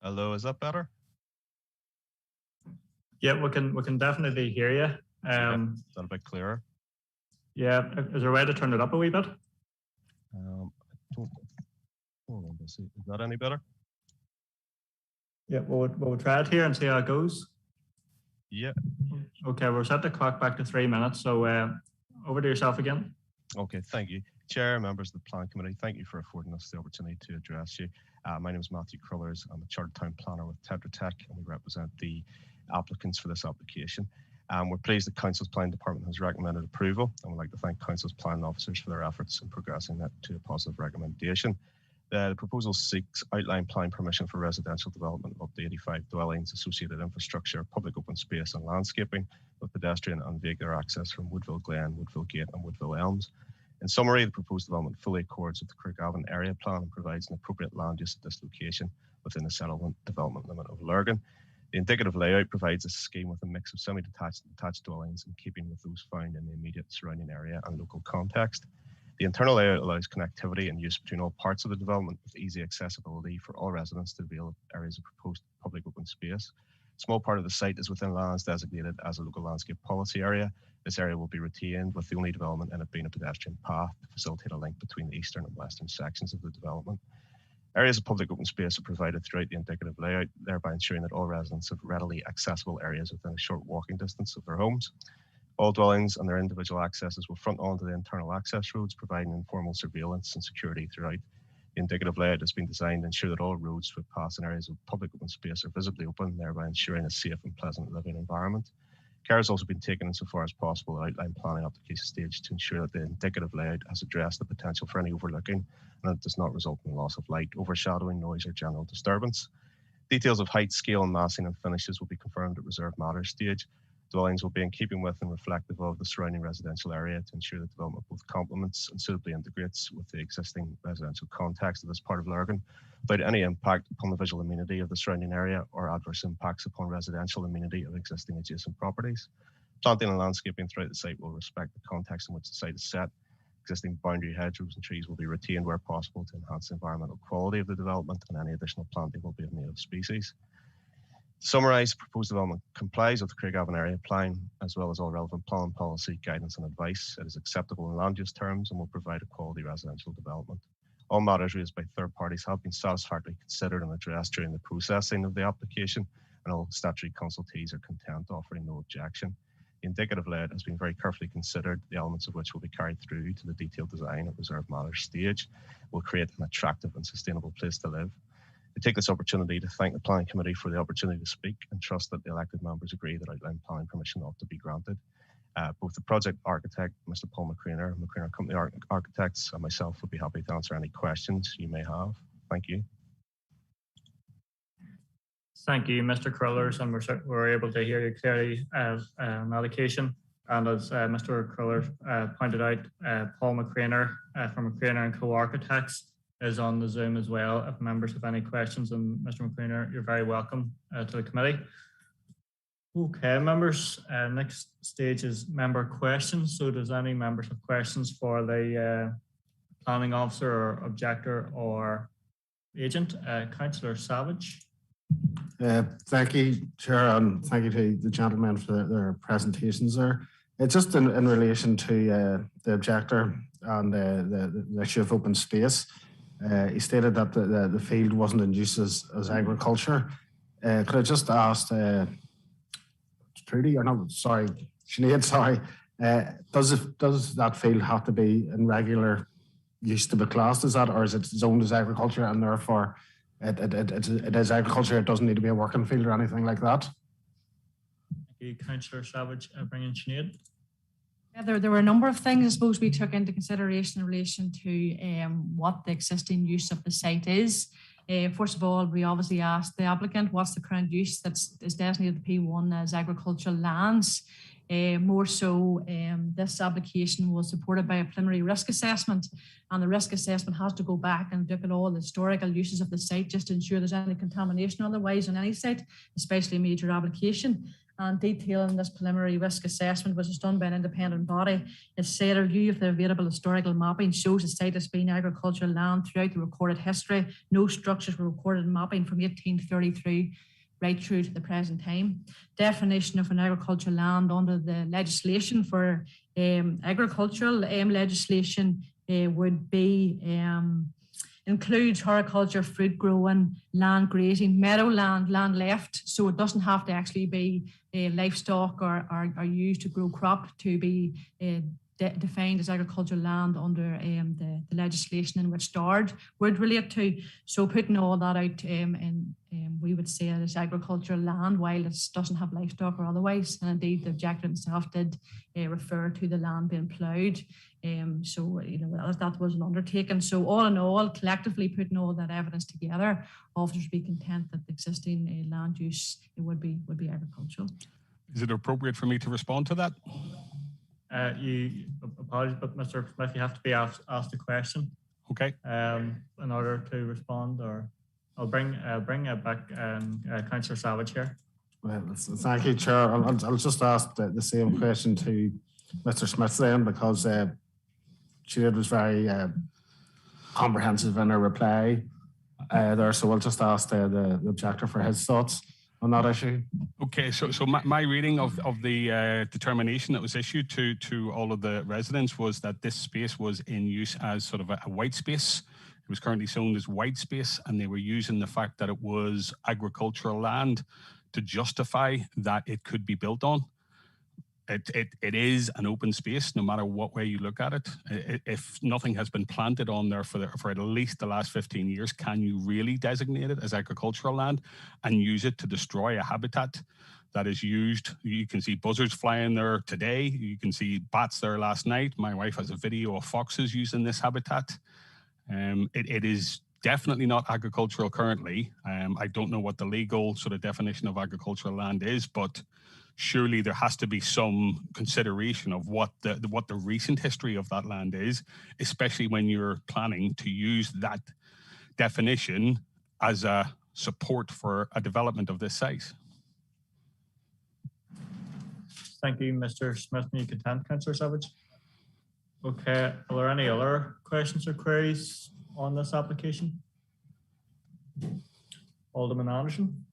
Hello, is that better? Yeah, we can definitely hear you. Is that a bit clearer? Yeah, is there a way to turn it up a wee bit? Is that any better? Yeah, we'll try it here and see how it goes. Yeah. Okay, we'll set the clock back to 3 minutes. So over to yourself again. Okay, thank you. Chair, members of the Planning Committee, thank you for affording us the opportunity to address you. My name is Matthew Crullers. I'm a Chartered Town Planner with Tetra Tech, and we represent the applicants for this application. We're pleased that Council's Planning Department has recommended approval, and we'd like to thank Council's planning officers for their efforts in progressing that to a positive recommendation. The proposal seeks outline planning permission for residential development of up to 85 dwellings, associated infrastructure, public open space and landscaping, with pedestrian and vehicular access from Woodville Glen, Woodville Gate and Woodville Elms. In summary, the proposed development fully accords with the Craigavon area plan and provides an appropriate land use at this location within the settlement development limit of Lurgan. The indicative layout provides a scheme with a mix of semi-detached and detached dwellings in keeping with those found in the immediate surrounding area and local context. The internal layout allows connectivity and use between all parts of the development with easy accessibility for all residents to avail areas of proposed public open space. A small part of the site is within lands designated as a local landscape policy area. This area will be retained with the only development in it being a pedestrian path to facilitate a link between the eastern and western sections of the development. Areas of public open space are provided throughout the indicative layout, thereby ensuring that all residents have readily accessible areas within a short walking distance of their homes. All dwellings and their individual accesses will front onto the internal access roads, providing informal surveillance and security throughout. The indicative layout has been designed to ensure that all roads to pass in areas of public open space are visibly open, thereby ensuring a safe and pleasant living environment. Care has also been taken insofar as possible at outline planning application stage to ensure that the indicative layout has addressed the potential for any overlooking and it does not result in loss of light, overshadowing, noise or general disturbance. Details of height, scale and massing and finishes will be confirmed at reserved matters stage. Dwellings will be in keeping with and reflective of the surrounding residential area to ensure that development both complements and suitably integrates with the existing residential context of this part of Lurgan, without any impact upon the visual amenity of the surrounding area or adverse impacts upon residential amenity of existing adjacent properties. Planting and landscaping throughout the site will respect the context in which the site is set. Existing boundary hedgerows and trees will be retained where possible to enhance the environmental quality of the development, and any additional planting will be of native species. To summarise, proposed development complies with the Craigavon area plan, as well as all relevant planning policy, guidance and advice. It is acceptable in land use terms and will provide a quality residential development. All matters raised by third parties have been satisfactorily considered and addressed during the processing of the application, and all statutory consultees are content, offering no objection. The indicative layout has been very carefully considered, the elements of which will be carried through to the detailed design at reserved matters stage, will create an attractive and sustainable place to live. I take this opportunity to thank the Planning Committee for the opportunity to speak and trust that the elected members agree that outline planning permission ought to be granted. Both the project architect, Mr. Paul McCreener, McCreener Company Architects, and myself would be happy to answer any questions you may have. Thank you. Thank you, Mr. Crullers, and we're able to hear you clearly on allocation. And as Mr. Crullers pointed out, Paul McCreener from McCreener and Co-Architects is on the Zoom as well. If members have any questions, and Mr. McCreener, you're very welcome to the committee. Okay, members, next stage is member questions. So does any members have questions for the planning officer or objector or agent? Councillor Savage. Thank you, Chair, and thank you to the gentlemen for their presentations there. It's just in relation to the objector and the issue of open space. He stated that the field wasn't in use as agriculture. Could I just ask Trudy, or no, sorry, Sinead, sorry, does that field have to be in regular used to be classed as that, or is it zoned as agriculture and therefore it is agriculture? It doesn't need to be a working field or anything like that. Thank you, Councillor Savage. Bringing Sinead. Yeah, there were a number of things I suppose we took into consideration in relation to what the existing use of the site is. First of all, we obviously asked the applicant what's the current use that is designated the P1 as agricultural lands. More so, this application was supported by a preliminary risk assessment, and the risk assessment has to go back and look at all the historical uses of the site just to ensure there's any contamination otherwise on any site, especially a major application. And detailing this preliminary risk assessment, which was done by an independent body, it said a review of the available historical mapping shows the site has been agricultural land throughout the recorded history. No structures were recorded in mapping from 1833 right through to the present time. Definition of an agricultural land under the legislation for agricultural legislation would be includes horticulture, fruit growing, land grazing, meadowland, land left. So it doesn't have to actually be livestock or used to grow crop to be defined as agricultural land under the legislation in which STARD would relate to. So putting all that out, we would say it is agricultural land while it doesn't have livestock or otherwise. And indeed, the objector himself did refer to the land being ploughed. So, you know, that was an undertaking. So all in all, collectively putting all that evidence together, officers would be content that the existing land use would be agricultural. Is it appropriate for me to respond to that? You apologize, but Mr. Smith, you have to be asked a question. Okay. In order to respond, or I'll bring it back. Councillor Savage here. Well, thank you, Chair. I'll just ask the same question to Mr. Smith then, because she was very comprehensive in her reply there. So I'll just ask the objector for his thoughts on that issue. Okay, so my reading of the determination that was issued to all of the residents was that this space was in use as sort of a white space. It was currently zoned as white space, and they were using the fact that it was agricultural land to justify that it could be built on. It is an open space, no matter what way you look at it. If nothing has been planted on there for at least the last 15 years, can you really designate it as agricultural land and use it to destroy a habitat that is used? You can see buzzards flying there today. You can see bats there last night. My wife has a video of foxes using this habitat. It is definitely not agricultural currently. I don't know what the legal sort of definition of agricultural land is, but surely there has to be some consideration of what the recent history of that land is, especially when you're planning to use that definition as a support for a development of this site. Thank you, Mr. Smith. Are you content, Councillor Savage? Okay. Are there any other questions or queries on this application? Alderman Anderson.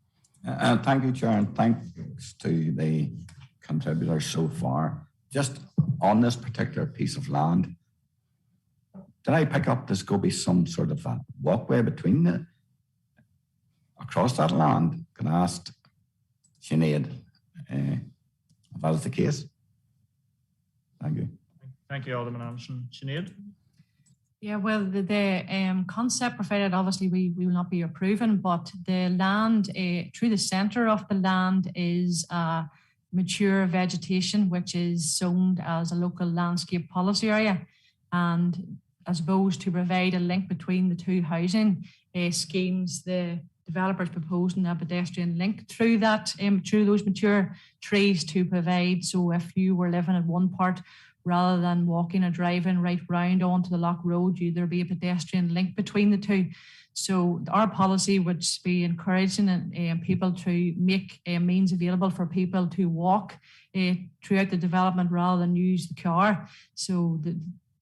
Thank you, Chair, and thanks to the contributors so far. Just on this particular piece of land, did I pick up there's going to be some sort of a walkway between across that land? Can I ask Sinead if that is the case? Thank you. Thank you, Alderman Anderson. Sinead? Yeah, well, the concept provided, obviously, we will not be approving, but the land through the centre of the land is mature vegetation, which is zoned as a local landscape policy area. And I suppose to provide a link between the two housing schemes, the developers proposing a pedestrian link through that, through those mature trees to provide. So if you were living at one part, rather than walking or driving right round onto the Loch Road, there'll be a pedestrian link between the two. So our policy would be encouraging people to make means available for people to walk throughout the development rather than use the car. So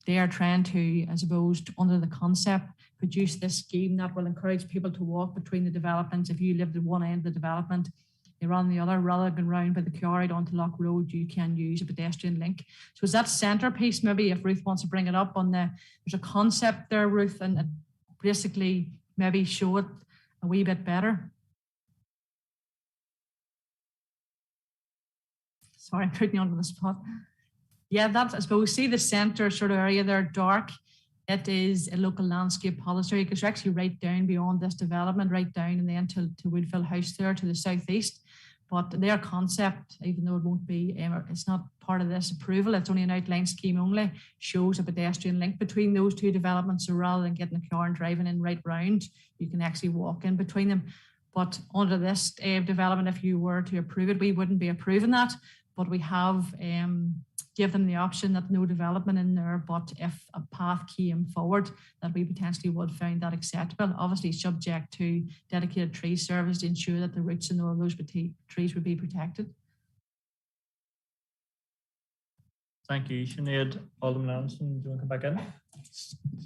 they are trying to, I suppose, under the concept, produce this scheme that will encourage people to walk between the developments. If you lived at one end of the development, you're on the other, rather than round by the car out onto Loch Road, you can use a pedestrian link. So is that centrepiece, maybe if Ruth wants to bring it up on there's a concept there, Ruth, and basically maybe show it a wee bit better. Sorry, I'm putting you on the spot. Yeah, that's, I suppose, see the centre sort of area there, dark. It is a local landscape policy because you're actually right down beyond this development, right down and then to Woodville House there to the southeast. But their concept, even though it won't be, it's not part of this approval, it's only an outline scheme only, shows a pedestrian link between those two developments. So rather than getting a car and driving in right round, you can actually walk in between them. But under this development, if you were to approve it, we wouldn't be approving that. But we have give them the option that no development in there, but if a path came forward, that we potentially would find that acceptable, obviously subject to dedicated tree service to ensure that the roots and all of those trees would be protected. Thank you, Sinead. Alderman Anderson, do you want to come back in?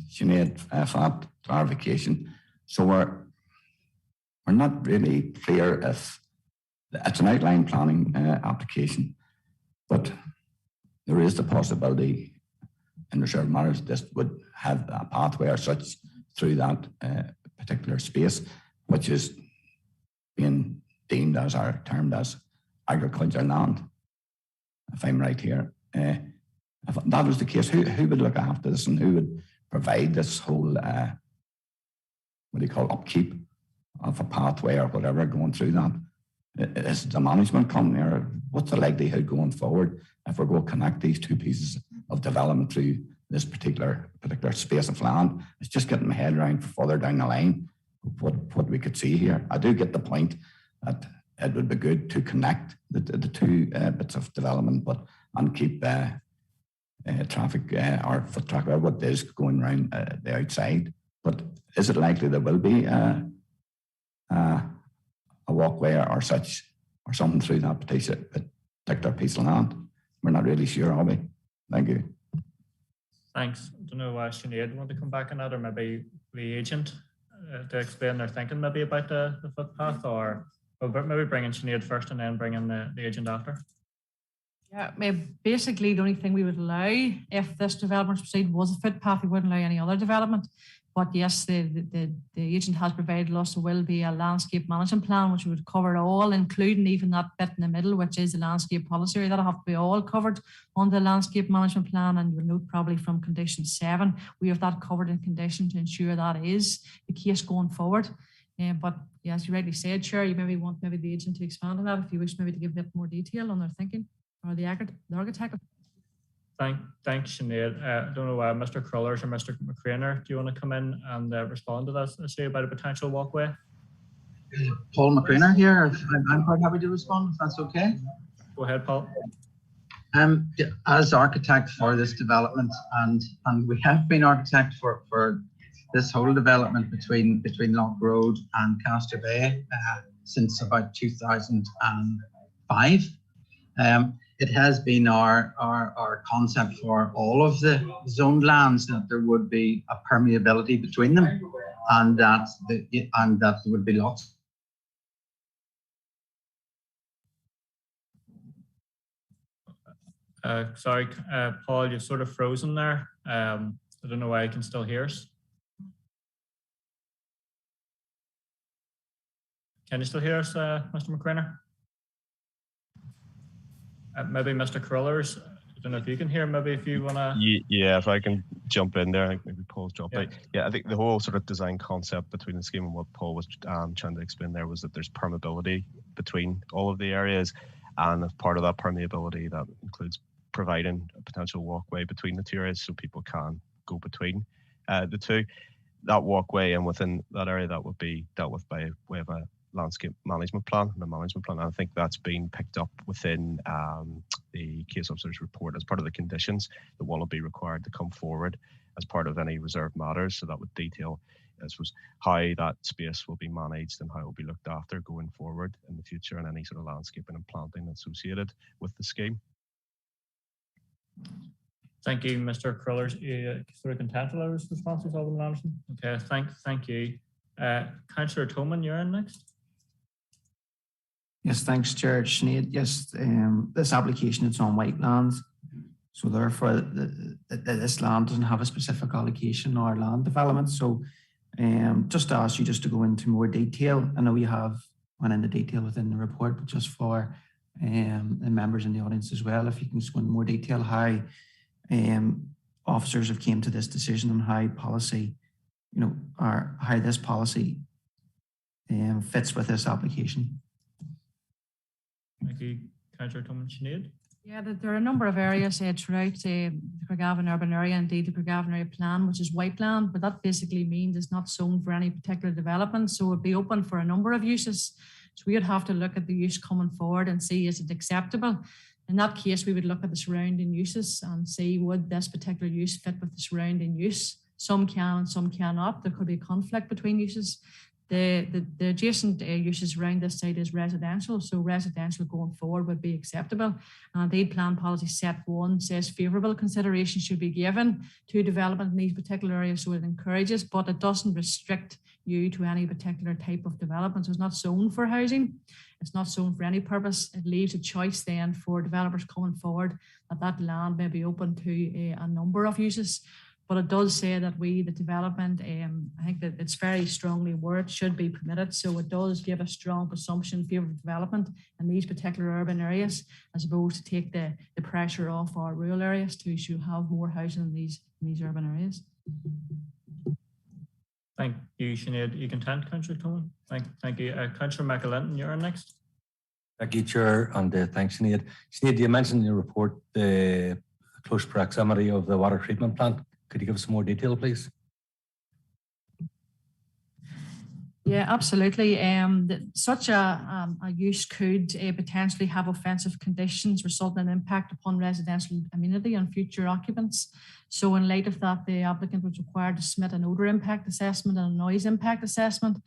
Sinead, for that clarification. So we're not really clear if it's an outline planning application, but there is the possibility in reserved matters this would have a pathway or such through that particular space, which is being deemed as or termed as agricultural land, if I'm right here. If that was the case, who would look after this and who would provide this whole, what do you call, upkeep of a pathway or whatever going through that? Is it the management company, or what's the likelihood going forward if we're going to connect these two pieces of development through this particular space of land? It's just getting my head around further down the line what we could see here. I do get the point that it would be good to connect the two bits of development, and keep traffic or foot traffic, or what is going around the outside. But is it likely there will be a walkway or such, or something through that particular piece of land? We're not really sure, are we? Thank you. Thanks. I don't know why Sinead want to come back on that, or maybe the agent to explain their thinking maybe about the footpath, or maybe bring in Sinead first and then bring in the agent after. Yeah, basically the only thing we would allow if this development proceed was a footpath, we wouldn't allow any other development. But yes, the agent has provided us there will be a landscape management plan which would cover it all, including even that bit in the middle, which is the landscape policy. That'll have to be all covered on the landscape management plan, and you'll note probably from condition 7, we have that covered in condition to ensure that is the case going forward. But yeah, as you rightly said, Chair, you maybe want the agent to expand on that if you wish maybe to give a bit more detail on their thinking, or the architect. Thanks, Sinead. I don't know why Mr. Crullers or Mr. McCrainer, do you want to come in and respond to that, say about a potential walkway? Paul McCrainer here. I'm quite happy to respond if that's okay. Go ahead, Paul. As architect for this development, and we have been architect for this whole development between Loch Road and Castor Bay since about 2005. It has been our concept for all of the zoned lands that there would be a permeability between them, and that there would be lots. Sorry, Paul, you're sort of frozen there. I don't know why you can still hear us. Can you still hear us, Mr. McCrainer? Maybe Mr. Crullers, I don't know if you can hear, maybe if you want to... Yeah, if I can jump in there, I think maybe Paul's dropped out. Yeah, I think the whole sort of design concept between the scheme and what Paul was trying to explain there was that there's permeability between all of the areas, and as part of that permeability, that includes providing a potential walkway between the two areas so people can go between the two. That walkway and within that area, that would be dealt with by way of a landscape management plan and a management plan. And I think that's been picked up within the case officer's report as part of the conditions that one will be required to come forward as part of any reserved matters. So that would detail, I suppose, how that space will be managed and how it will be looked after going forward in the future, and any sort of landscaping and planting associated with the scheme. Thank you, Mr. Crullers. Sort of content with those responses, Alderman Anderson? Okay, thank you. Councillor Toman, you're in next. Yes, thanks, Chair. Sinead, yes, this application is on white lands, so therefore this land doesn't have a specific allocation or land development. So just to ask you just to go into more detail. I know you have went into detail within the report, but just for the members in the audience as well, if you can just go into more detail how officers have came to this decision on how policy, or how this policy fits with this application. Thank you, Councillor Sinead. Yeah, there are a number of areas throughout the Craigavon urban area, indeed the Craigavon area plan, which is white land, but that basically means it's not zoned for any particular development, so it would be open for a number of uses. So we would have to look at the use coming forward and see, is it acceptable? In that case, we would look at the surrounding uses and see, would this particular use fit with the surrounding use? Some can, some cannot. There could be a conflict between uses. The adjacent uses around this site is residential, so residential going forward would be acceptable. And indeed, Plan Policy Set 1 says favourable consideration should be given to development in these particular areas, so it encourages, but it doesn't restrict you to any particular type of development. So it's not zoned for housing, it's not zoned for any purpose. It leaves a choice then for developers coming forward that land may be open to a number of uses. But it does say that the development, I think that it's very strongly worded, should be permitted. So it does give a strong presumption in favour of development in these particular urban areas, as opposed to take the pressure off our rural areas to have more housing in these urban areas. Thank you, Sinead. You content, Councillor Coleman? Thank you. Councillor McAlinton, you're next. Thank you, Chair, and thanks, Sinead. Sinead, you mentioned in your report the close proximity of the water treatment plant. Could you give us some more detail, please? Yeah, absolutely. Such a use could potentially have offensive conditions resulting in impact upon residential amenity and future occupants. So in light of that, the applicant was required to submit an odour impact assessment and a noise impact assessment.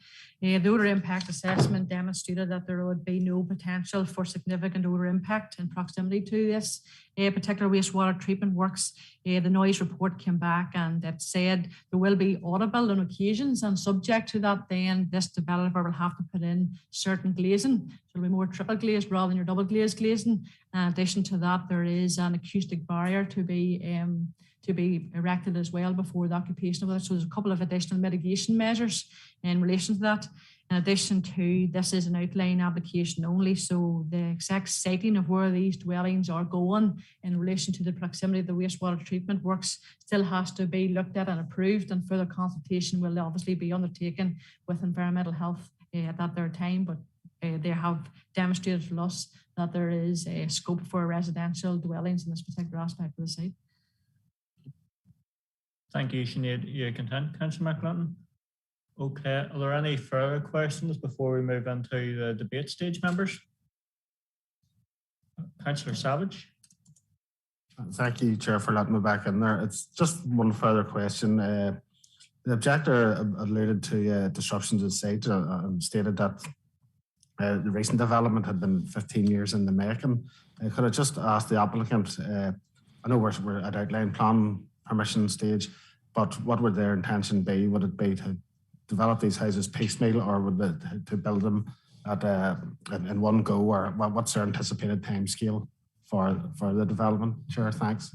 The odour impact assessment demonstrated that there would be no potential for significant odour impact in proximity to this particular wastewater treatment works. The noise report came back and it said there will be audible on occasions, and subject to that, then this developer will have to put in certain glazing. So it'll be more triple glazed rather than your double glazed glazing. In addition to that, there is an acoustic barrier to be erected as well before the occupation of it. So there's a couple of additional mitigation measures in relation to that. In addition to, this is an outline application only, so the exact siting of where these dwellings are going in relation to the proximity of the wastewater treatment works still has to be looked at and approved, and further consultation will obviously be undertaken with environmental health at that time, but they have demonstrated to us that there is a scope for residential dwellings in this particular aspect of the site. Thank you, Sinead. You content, Councillor McAlinton? Okay, are there any further questions before we move into the debate stage, members? Councillor Savage. Thank you, Chair, for letting me back in there. It's just one further question. The objector alluded to disruption to the site and stated that the recent development had been 15 years in the making. Could I just ask the applicant, I know we're at outline plan permission stage, but what would their intention be? Would it be to develop these houses piecemeal, or would it to build them in one go, or what's their anticipated time scale for the development? Chair, thanks.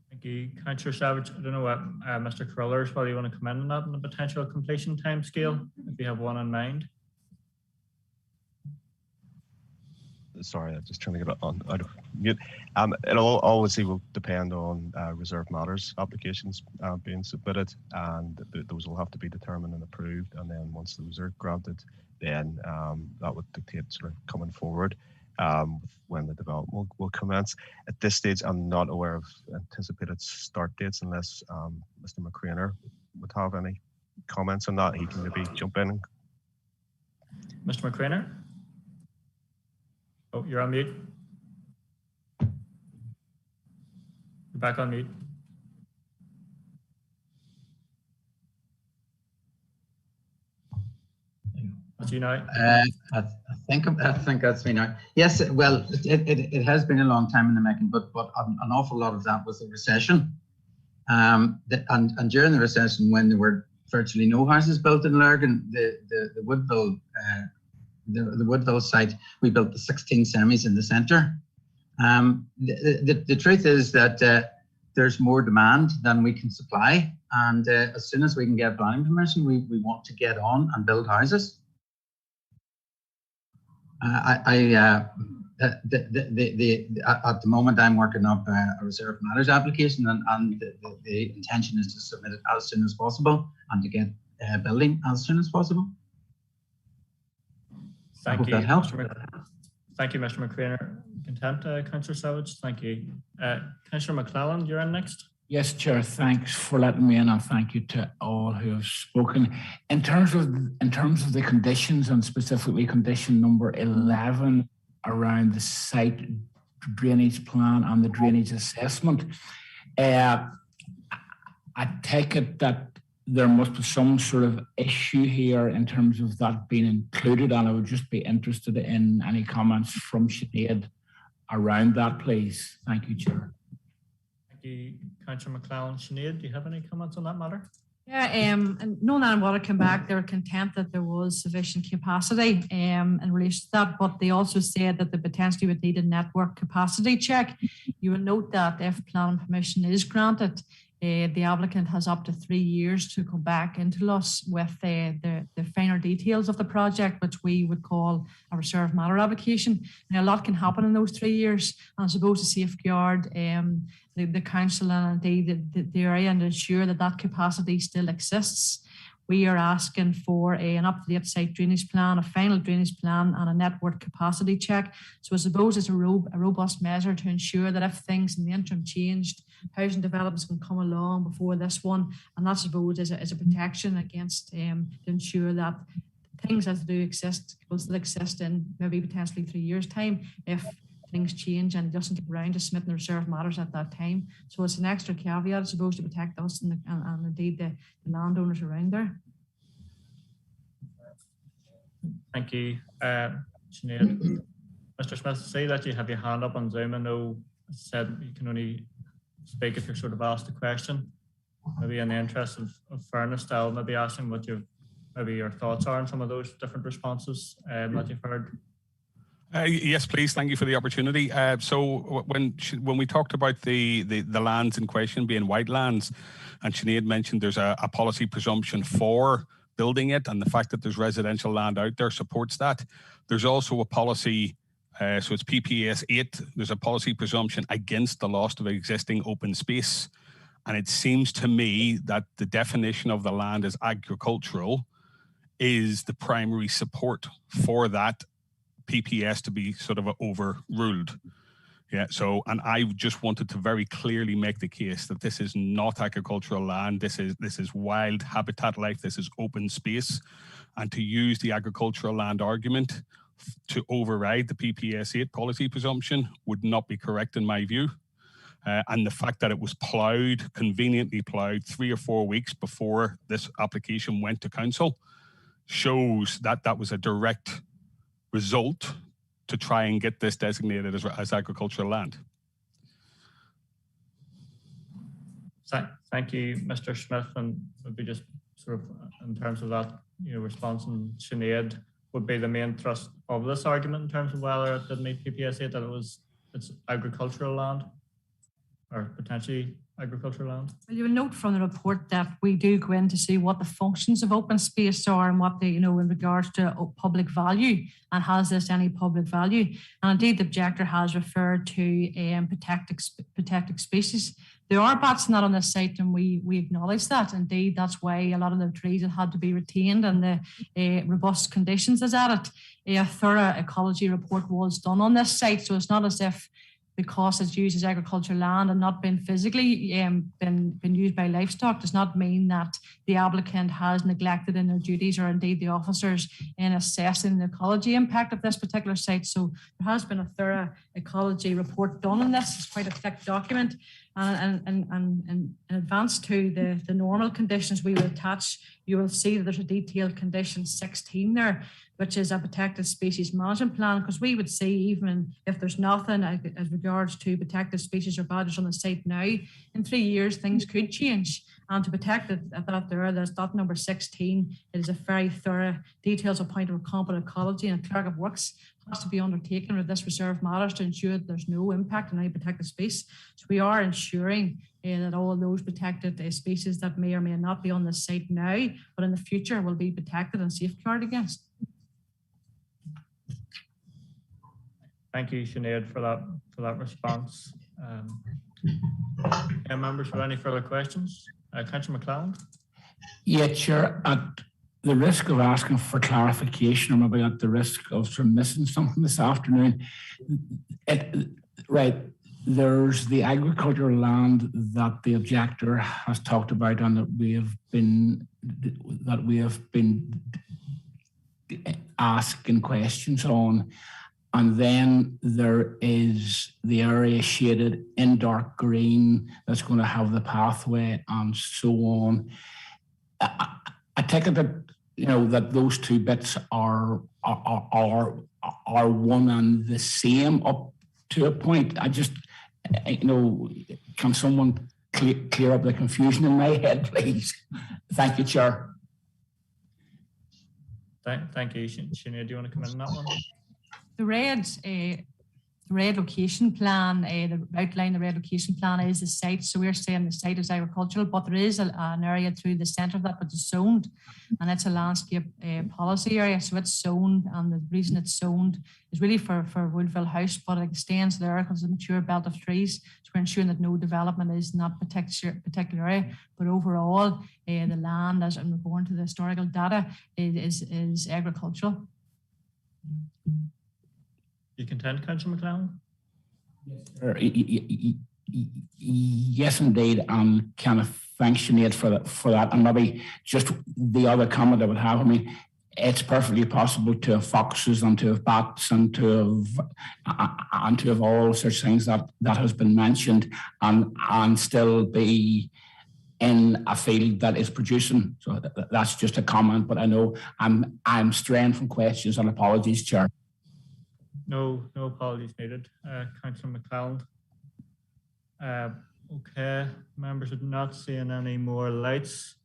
Thank you, Councillor Savage. I don't know what Mr. Crullers, whether you want to comment on that on the potential completion time scale, if you have one in mind. Sorry, I'm just trying to get it on out of mute. It all obviously will depend on reserve matters applications being submitted, and those will have to be determined and approved. And then once those are granted, then that would dictate sort of coming forward when the development will commence. At this stage, I'm not aware of anticipated start dates unless Mr. McCrainer would have any comments on that. He can maybe jump in. Mr. McCrainer? Oh, you're on mute. You're back on mute. That's you now. I think that's me now. Yes, well, it has been a long time in the making, but an awful lot of that was the recession. And during the recession, when there were virtually no houses built in Lurgan, the Woodville site, we built the 16 semis in the centre. The truth is that there's more demand than we can supply, and as soon as we can get planning permission, we want to get on and build houses. at the moment, I'm working up a reserve matters application, and the intention is to submit it as soon as possible and to get building as soon as possible. I hope that helps. Thank you, Mr. McCrainer. Content, Councillor Savage. Thank you. Councillor McClellan, you're in next. Yes, Chair. Thanks for letting me in, and thank you to all who have spoken. In terms of the conditions, and specifically condition number 11 around the site drainage plan and the drainage assessment, I take it that there must be some sort of issue here in terms of that being included, and I would just be interested in any comments from Sinead around that, please. Thank you, Chair. Thank you, Councillor McClellan. Sinead, do you have any comments on that matter? Yeah, and no Land and Water came back. They were content that there was sufficient capacity in relation to that, but they also said that they potentially would need a network capacity check. You will note that if planning permission is granted, the applicant has up to 3 years to come back into us with the finer details of the project, which we would call a reserve matter application. Now, a lot can happen in those 3 years, and I suppose to safeguard the council and indeed the area and ensure that that capacity still exists. We are asking for an up-to-date site drainage plan, a final drainage plan, and a network capacity check. So I suppose it's a robust measure to ensure that if things in the interim changed, housing developments can come along before this one, and that, I suppose, is a protection against to ensure that things as they do exist will still exist in maybe potentially 3 years' time if things change and it doesn't get around to submitting the reserve matters at that time. So it's an extra caveat, I suppose, to protect us and indeed the landowners around there. Thank you, Sinead. Mr. Smith, say that you have your hand up on Zoom. I know I said you can only speak if you're sort of asked a question. Maybe in the interest of fairness, I'll maybe ask him what maybe your thoughts are on some of those different responses that you've heard. Yes, please. Thank you for the opportunity. So when we talked about the lands in question being white lands, and Sinead mentioned there's a policy presumption for building it, and the fact that there's residential land out there supports that. There's also a policy, so it's PPS 8, there's a policy presumption against the loss of existing open space. And it seems to me that the definition of the land as agricultural is the primary support for that PPS to be sort of overruled. Yeah, so, and I just wanted to very clearly make the case that this is not agricultural land. This is wild habitat life. This is open space, and to use the agricultural land argument to override the PPS 8 policy presumption would not be correct in my view. And the fact that it was ploughed, conveniently ploughed 3 or 4 weeks before this application went to council shows that that was a direct result to try and get this designated as agricultural land. Thank you, Mr. Smith, and maybe just sort of in terms of that, response from Sinead would be the main thrust of this argument in terms of whether it did meet PPS 8, that it's agricultural land or potentially agricultural land. Well, you will note from the report that we do go in to see what the functions of open space are and what they, in regards to public value, and has this any public value. And indeed, the objector has referred to protected species. There are bats not on this site, and we acknowledge that. Indeed, that's why a lot of the trees have had to be retained and the robust conditions is at it. A thorough ecology report was done on this site, so it's not as if because it's used as agricultural land and not been physically been used by livestock does not mean that the applicant has neglected in their duties, or indeed the officers in assessing the ecology impact of this particular site. So there has been a thorough ecology report done on this. It's quite a thick document. And in advance to the normal conditions we will attach, you will see that there's a detailed condition 16 there, which is a protected species management plan, because we would see even if there's nothing as regards to protected species or badges on the site now, in 3 years things could change. And to protect it at there's that number 16. It is a very thorough details of point of competent ecology, and a clerk of works has to be undertaken with this reserve matters to ensure that there's no impact on any protected space. So we are ensuring that all those protected species that may or may not be on the site now, but in the future will be protected and safeguarded against. Thank you, Sinead, for that response. Members, for any further questions? Councillor McClelland. Yeah, Chair, at the risk of asking for clarification, or maybe at the risk of sort of missing something this afternoon, there's the agricultural land that the objector has talked about and that we have been asking questions on. And then there is the area shaded in dark green that's going to have the pathway and so on. I take it that that those two bits are one and the same up to a point. Can someone clear up the confusion in my head, please? Thank you, Chair. Thank you, Sinead. Do you want to come in on that one? The red location plan, the outline, the red location plan is the site. So we're saying the site is agricultural, but there is an area through the centre of that which is zoned, and it's a landscape policy area. So it's zoned, and the reason it's zoned is really for Woodville House, but it extends there because it's a mature belt of trees. So we're ensuring that no development is in that particular area. But overall, the land, as we're going to the historical data, is agricultural. You content, Councillor McClelland? Yes, indeed. Kind of thanks, Sinead, for that. And maybe just the other comment I would have, it's perfectly possible to have foxes and to have bats and to have all such things that has been mentioned and still be in a field that is producing. So that's just a comment, but I know I'm straying from questions, and apologies, Chair. No apologies needed. Councillor McClelland. Okay, members are not seeing any more lights.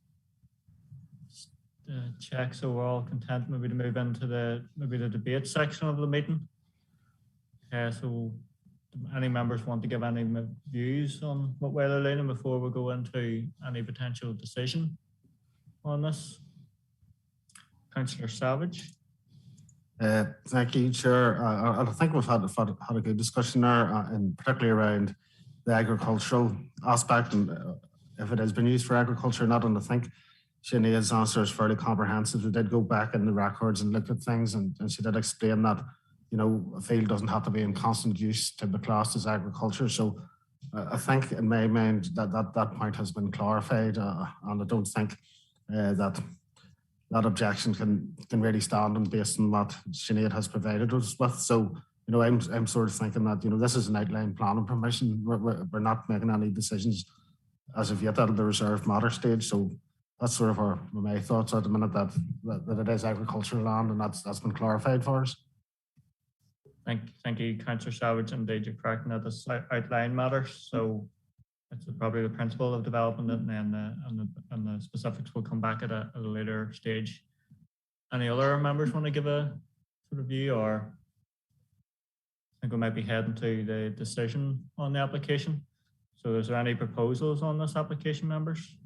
Check, so we're all content maybe to move into the debate section of the meeting. Okay, so any members want to give any views on what way they're leaning before we go into any potential decision on this? Councillor Savage. Thank you, Chair. I think we've had a good discussion there, and particularly around the agricultural aspect, and if it has been used for agriculture or not. And I think Sinead's answer is fairly comprehensive. We did go back in the records and look at things, and she did explain that a field doesn't have to be in constant use to be classed as agriculture. So I think in my mind that point has been clarified, and I don't think that objection can really stand on based on what Sinead has provided us with. So, I'm sort of thinking that, this is an outline planning permission. We're not making any decisions as of yet at the reserved matter stage. So that's sort of my thoughts at the minute, that it is agricultural land, and that's been clarified for us. Thank you, Councillor Savage. Indeed, you're correct in that this outline matters. So it's probably the principle of development, and then the specifics will come back at a later stage. Any other members want to give a sort of view, or I think we might be heading to the decision on the application. So is there any proposals on this application, members?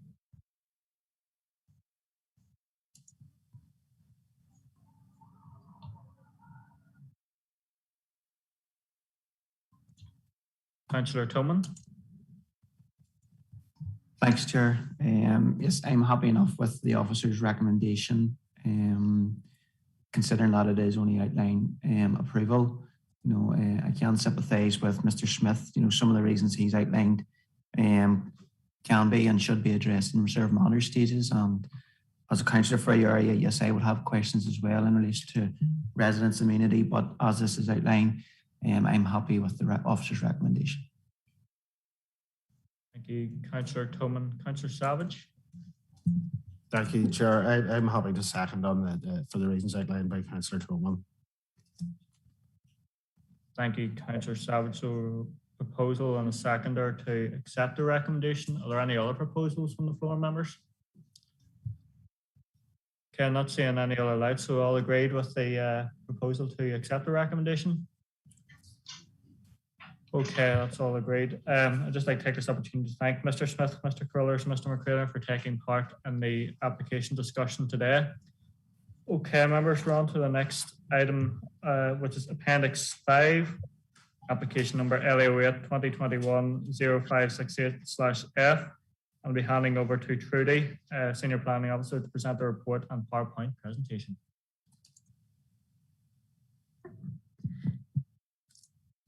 Councillor Tillman. Thanks, Chair. Yes, I'm happy enough with the officer's recommendation, considering that it is only outline approval. I can sympathise with Mr. Smith. Some of the reasons he's outlined can be and should be addressed in reserve matter stages. And as a councillor for your area, yes, I would have questions as well in relation to residents' amenity. But as this is outlined, I'm happy with the officer's recommendation. Thank you, Councillor Tillman. Councillor Savage. Thank you, Chair. I'm happy to second on for the reasons outlined by Councillor Tillman. Thank you, Councillor Savage. So proposal and a seconder to accept the recommendation. Are there any other proposals from the floor, members? Okay, I'm not seeing any other lights, so all agreed with the proposal to accept the recommendation? Okay, that's all agreed. I'd just like to take this opportunity to thank Mr. Smith, Mr. Crullers, Mr. McCraven for taking part in the application discussion today. Okay, members, we're on to the next item, which is Appendix 5, application number LAO8 2021-0568/F. I'll be handing over to Trudy, Senior Planning Officer, to present the report and PowerPoint presentation.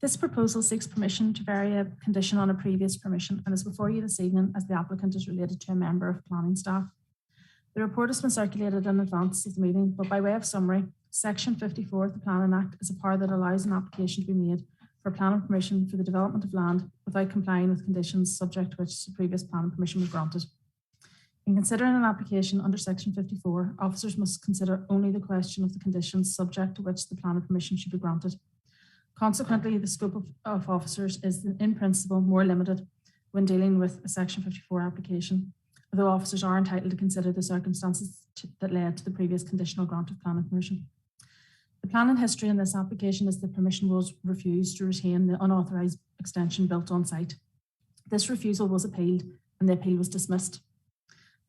This proposal seeks permission to vary a condition on a previous permission and is before you this evening as the applicant is related to a member of planning staff. The report has been circulated in advance of the meeting, but by way of summary, Section 54 of the Planning Act is a power that allows an application to be made for planning permission for the development of land without complying with conditions subject to which the previous planning permission was granted. In considering an application under Section 54, officers must consider only the question of the conditions subject to which the planning permission should be granted. Consequently, the scope of officers is in principle more limited when dealing with a Section 54 application, although officers are entitled to consider the circumstances that led to the previous conditional grant of planning permission. The planning history in this application is that permission was refused to retain the unauthorised extension built on site. This refusal was appealed and the appeal was dismissed.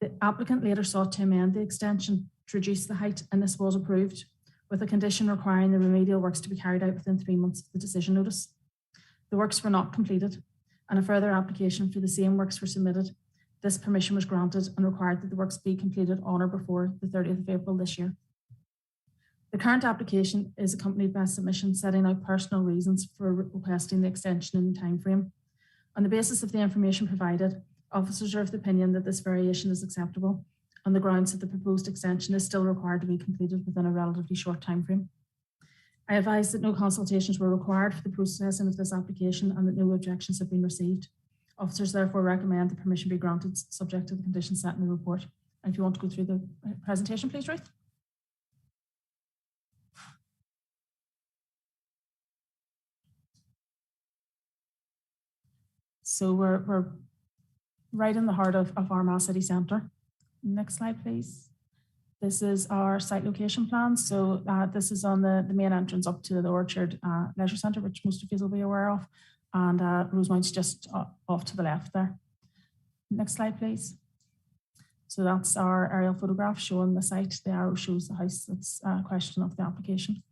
The applicant later sought to amend the extension to reduce the height, and this was approved, with a condition requiring the remedial works to be carried out within 3 months of the decision notice. The works were not completed, and a further application for the same works were submitted. This permission was granted and required that the works be completed on or before the 30th of April this year. The current application is accompanied by a submission setting out personal reasons for requesting the extension in the timeframe. On the basis of the information provided, officers are of the opinion that this variation is acceptable on the grounds that the proposed extension is still required to be completed within a relatively short timeframe. I advise that no consultations were required for the processing of this application and that no objections have been received. Officers therefore recommend the permission be granted subject to the conditions set in the report. And if you want to go through the presentation, please, Ruth. So we're right in the heart of Armagh City Centre. Next slide, please. This is our site location plan. So this is on the main entrance up to the Orchard Leisure Centre, which most of you will be aware of. And Rosemount's just off to the left there. Next slide, please. So that's our aerial photograph showing the site. The arrow shows the house. That's a question of the application.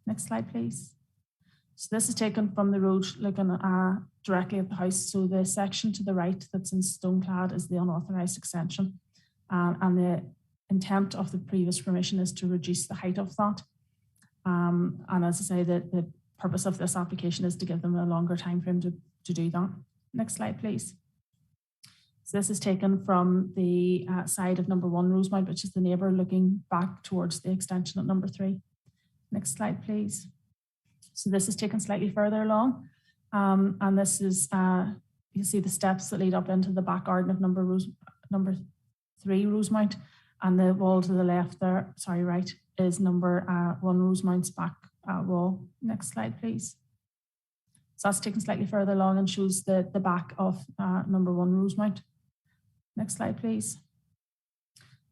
Next slide, please. So this is taken from the road looking directly at the house. So the section to the right that's in stone clad is the unauthorised extension. And the intent of the previous permission is to reduce the height of that. And as I say, the purpose of this application is to give them a longer time frame to do that. Next slide, please. So this is taken from the side of number 1 Rosemount, which is the neighbour looking back towards the extension at number 3. Next slide, please. So this is taken slightly further along. And this is, you see the steps that lead up into the back garden of number 3 Rosemount, and the wall to the left there, sorry, right, is number 1 Rosemount's back wall. Next slide, please. So that's taken slightly further along and shows the back of number 1 Rosemount. Next slide, please.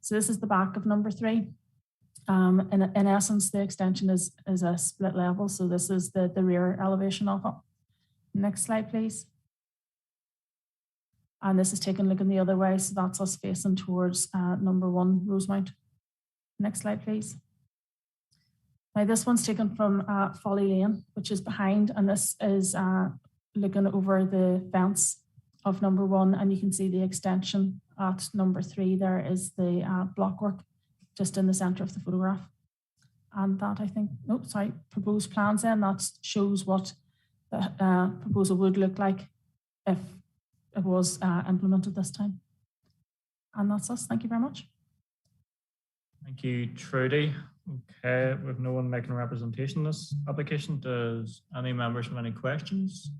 So this is the back of number 3. In essence, the extension is a split level. So this is the rear elevation of it. Next slide, please. And this is taken looking the other way. So that's us facing towards number 1 Rosemount. Next slide, please. Now this one's taken from Folly Lane, which is behind, and this is looking over the fence of number 1, and you can see the extension at number 3. There is the blockwork just in the centre of the photograph. And that, I think, no, sorry, proposed plans then, that shows what the proposal would look like if it was implemented this time. And that's us. Thank you very much. Thank you, Trudy. Okay, we have no one making a representation in this application. Does any members have any questions?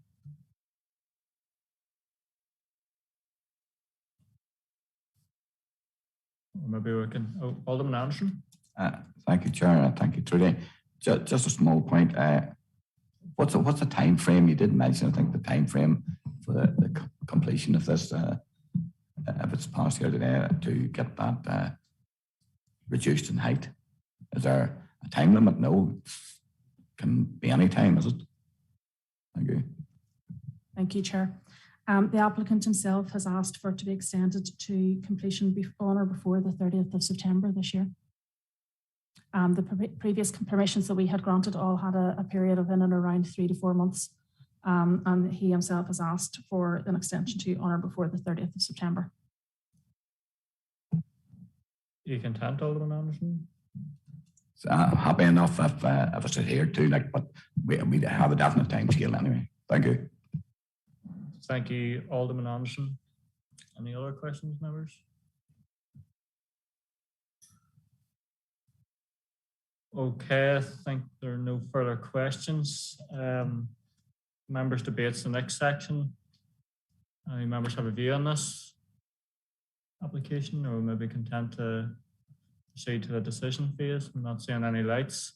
Or maybe we can, Alderman Anderson. Thank you, Chair, and thank you, Trudy. Just a small point. What's the time frame? You did mention, I think, the time frame for the completion of this, if it's passed here today, to get that reduced in height. Is there a time limit? No, it can be any time, is it? Thank you. Thank you, Chair. The applicant himself has asked for it to be extended to completion on or before the 30th of September this year. The previous permissions that we had granted all had a period of in and around 3 to 4 months. and he himself has asked for an extension to on or before the 30th of September. You content, Alderman Anderson? Happy enough if it's adhered to, like, but we have a definite time scale anyway. Thank you. Thank you, Alderman Anderson. Any other questions, members? Okay, I think there are no further questions. Members debates the next section. Any members have a view on this application, or maybe content to proceed to the decision phase? I'm not seeing any lights.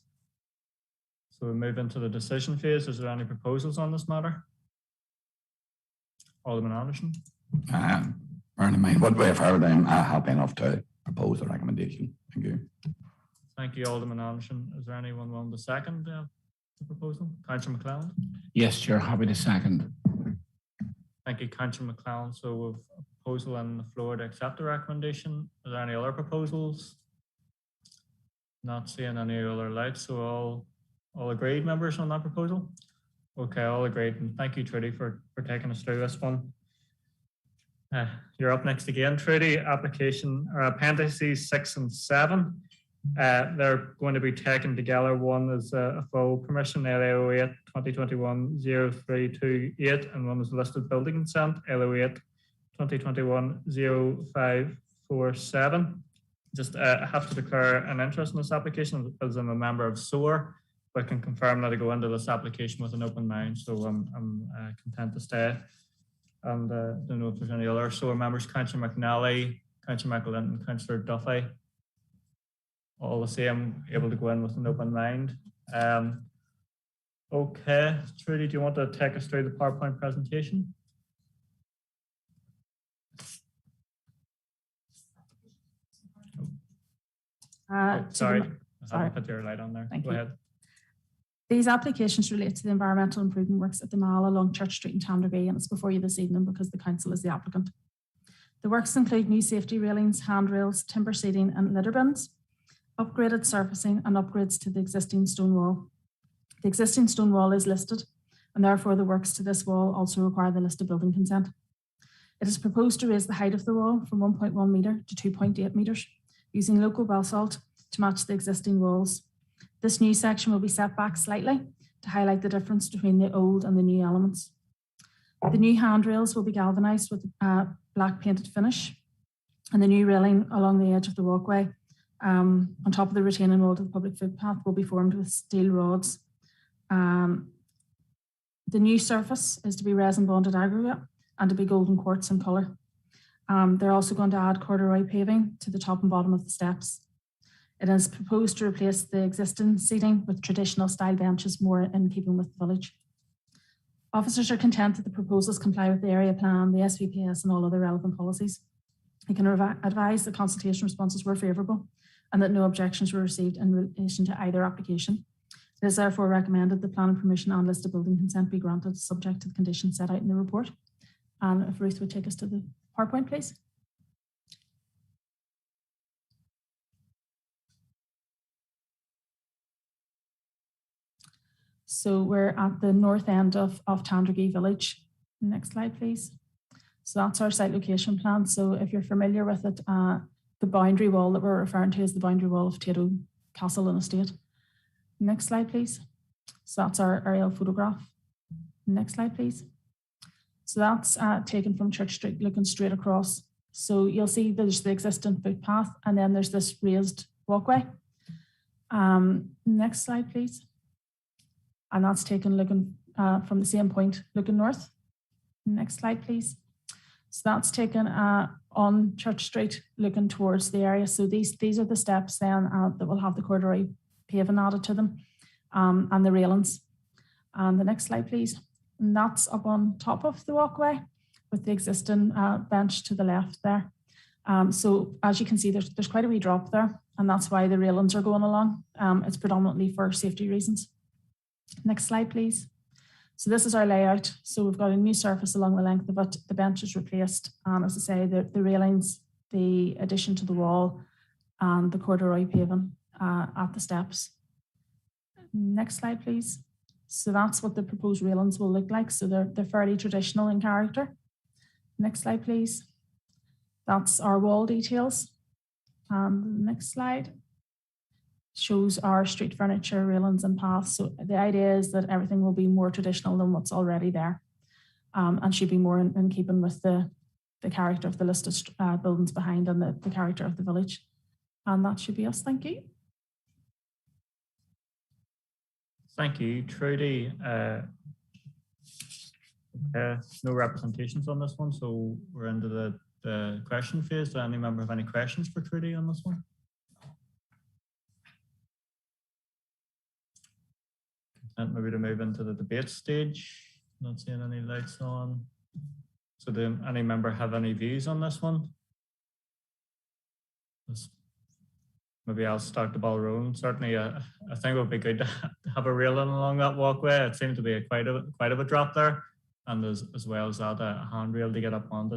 So we move into the decision phase. Is there any proposals on this matter? Alderman Anderson. Bearing in mind what we have heard, I'm happy enough to propose a recommendation. Thank you. Thank you, Alderman Anderson. Is there anyone willing to second the proposal? Councillor McClelland. Yes, Chair, happy to second. Thank you, Councillor McClelland. So we've a proposal on the floor to accept the recommendation. Are there any other proposals? Not seeing any other lights. So all agreed, members, on that proposal? Okay, all agreed. And thank you, Trudy, for taking us through this one. You're up next again, Trudy. Application or appendices 6 and 7. They're going to be taken together. One is a full permission, LA08 2021-0328, and one is listed building consent, LA08 2021-0547. Just I have to declare an interest in this application as I'm a member of SOAR, but I can confirm that I go into this application with an open mind, so I'm content to stay. And don't know if there's any other SOAR members. Councillor McNally, Councillor McAlinton, Councillor Duffy. All the same, able to go in with an open mind. Okay, Trudy, do you want to take us through the PowerPoint presentation? Sorry, I haven't put your light on there. Go ahead. These applications relate to the environmental improvement works at the mall along Church Street in Tandragee, and it's before you this evening because the council is the applicant. The works include new safety railings, handrails, timber seating and litter bins, upgraded surfacing and upgrades to the existing stone wall. The existing stone wall is listed, and therefore the works to this wall also require the listed building consent. It is proposed to raise the height of the wall from 1.1 metre to 2.8 metres using local basalt to match the existing walls. This new section will be set back slightly to highlight the difference between the old and the new elements. The new handrails will be galvanised with a black painted finish, and the new railing along the edge of the walkway on top of the retaining wall to the public footpath will be formed with steel rods. The new surface is to be resin bonded aggregate and to be golden quartz in colour. They're also going to add corduroy paving to the top and bottom of the steps. It is proposed to replace the existing seating with traditional style benches more in keeping with the village. Officers are content that the proposals comply with the area plan, the SVPS and all other relevant policies. I can advise that consultation responses were favourable and that no objections were received in relation to either application. It is therefore recommended the planning permission and list of building consent be granted subject to the conditions set out in the report. And if Ruth would take us to the PowerPoint, please. So we're at the north end of Tandragee village. Next slide, please. So that's our site location plan. So if you're familiar with it, the boundary wall that we're referring to is the boundary wall of Tato Castle and Estate. Next slide, please. So that's our aerial photograph. Next slide, please. So that's taken from Church Street looking straight across. So you'll see there's the existing footpath and then there's this raised walkway. Next slide, please. And that's taken looking from the same point looking north. Next slide, please. So that's taken on Church Street looking towards the area. So these are the steps then that will have the corduroy paving added to them and the railings. And the next slide, please. And that's up on top of the walkway with the existing bench to the left there. So as you can see, there's quite a wee drop there, and that's why the railings are going along. It's predominantly for safety reasons. Next slide, please. So this is our layout. So we've got a new surface along the length of it. The bench is replaced. As I say, the railings, the addition to the wall, and the corduroy paving at the steps. Next slide, please. So that's what the proposed railings will look like. So they're fairly traditional in character. Next slide, please. That's our wall details. And the next slide shows our street furniture, railings and paths. So the idea is that everything will be more traditional than what's already there, and should be more in keeping with the character of the listed buildings behind and the character of the village. And that should be us. Thank you. Thank you, Trudy. No representations on this one, so we're into the question phase. Do any member have any questions for Trudy on this one? Content maybe to move into the debate stage. Not seeing any lights on. So do any member have any views on this one? Maybe I'll start the ball rolling. Certainly, I think it would be good to have a railing along that walkway. It seems to be quite of a drop there, and as well as that, a handrail to get up on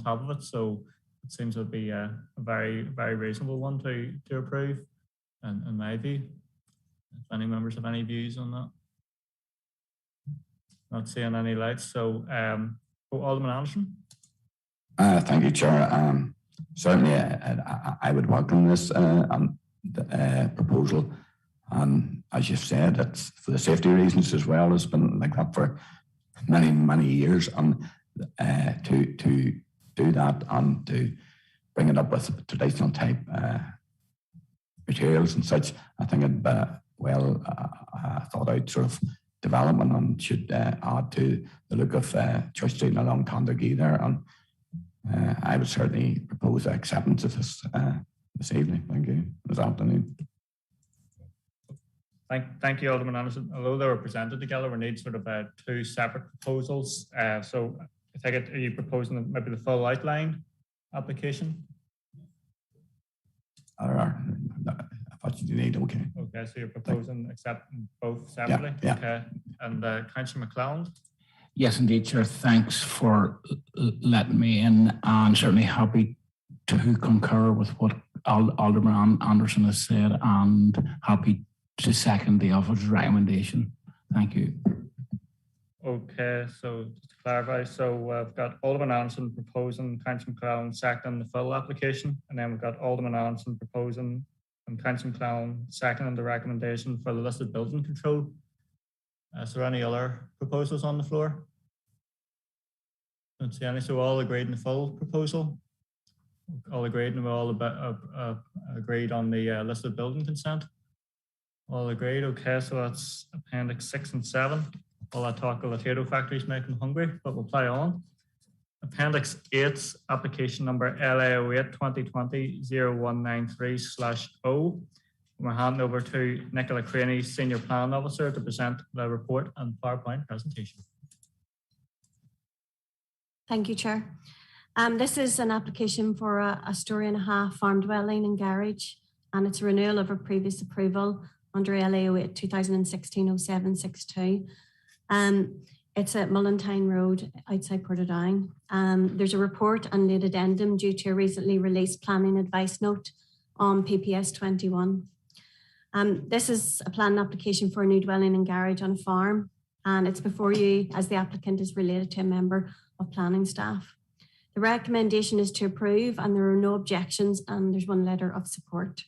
top of it. So it seems to be a very, very reasonable one to approve, in my view. If any members have any views on that, not seeing any lights. So, Alderman Anderson. Thank you, Chair. Certainly, I would welcome this proposal. As you've said, it's for the safety reasons as well. It's been like that for many, many years. And to do that and to bring it up with traditional type materials and such, I think it'd be well thought out sort of development and should add to the look of Church Street and along Conveyancing there. And I would certainly propose acceptance of this evening. Thank you. This afternoon. Thank you, Alderman Anderson. Although they were presented together, we need sort of two separate proposals. So I think are you proposing maybe the full outline application? I thought you need. Okay. Okay, so you're proposing accepting both separately. Yeah. Okay. And Councillor McClelland. Yes, indeed, Chair. Thanks for letting me in, and certainly happy to concur with what Alderman Anderson has said, and happy to second the officer's recommendation. Thank you. Okay, so just to clarify, so we've got Alderman Anderson proposing, Councillor McClelland seconding the full application, and then we've got Alderman Anderson proposing and Councillor McClelland seconding the recommendation for the listed building control. Is there any other proposals on the floor? Don't see any. So all agreed in the full proposal? All agreed, and we're all agreed on the listed building consent? All agreed. Okay, so that's Appendix 6 and 7. All that talk of potato factories making me hungry, but we'll play on. Appendix 8, application number LA08 2020-0193/0. We're handing over to Nicola Craney, Senior Plan Officer, to present the report and PowerPoint presentation. Thank you, Chair. This is an application for a story and a half farm dwelling and garage, and it's a renewal of a previous approval under LA08 2016-0762. It's at Mullantine Road outside Portadown. There's a report and an addendum due to a recently released planning advice note on PPS 21. This is a planning application for a new dwelling and garage on a farm, and it's before you as the applicant is related to a member of planning staff. The recommendation is to approve, and there are no objections, and there's one letter of support.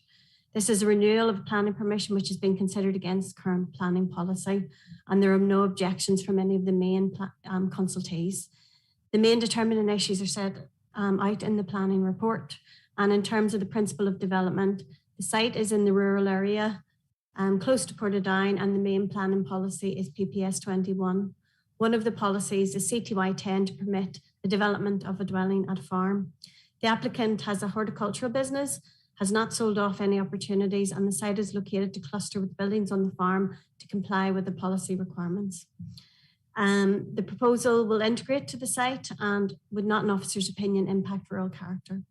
This is a renewal of planning permission which has been considered against current planning policy, and there are no objections from any of the main consultees. The main determining issues are set out in the planning report, and in terms of the principle of development, the site is in the rural area, close to Portadown, and the main planning policy is PPS 21. One of the policies is CTY 10 to permit the development of a dwelling at a farm. The applicant has a horticultural business, has not sold off any opportunities, and the site is located to cluster with buildings on the farm to comply with the policy requirements. The proposal will integrate to the site and would not, in officer's opinion, impact rural character.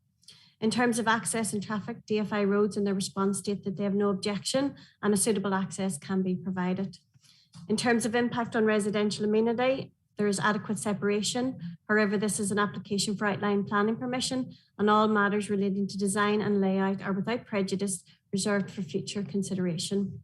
In terms of access and traffic, DFI Roads in their response state that they have no objection and a suitable access can be provided. In terms of impact on residential amenity, there is adequate separation. However, this is an application for outline planning permission, and all matters relating to design and layout are without prejudice reserved for future consideration.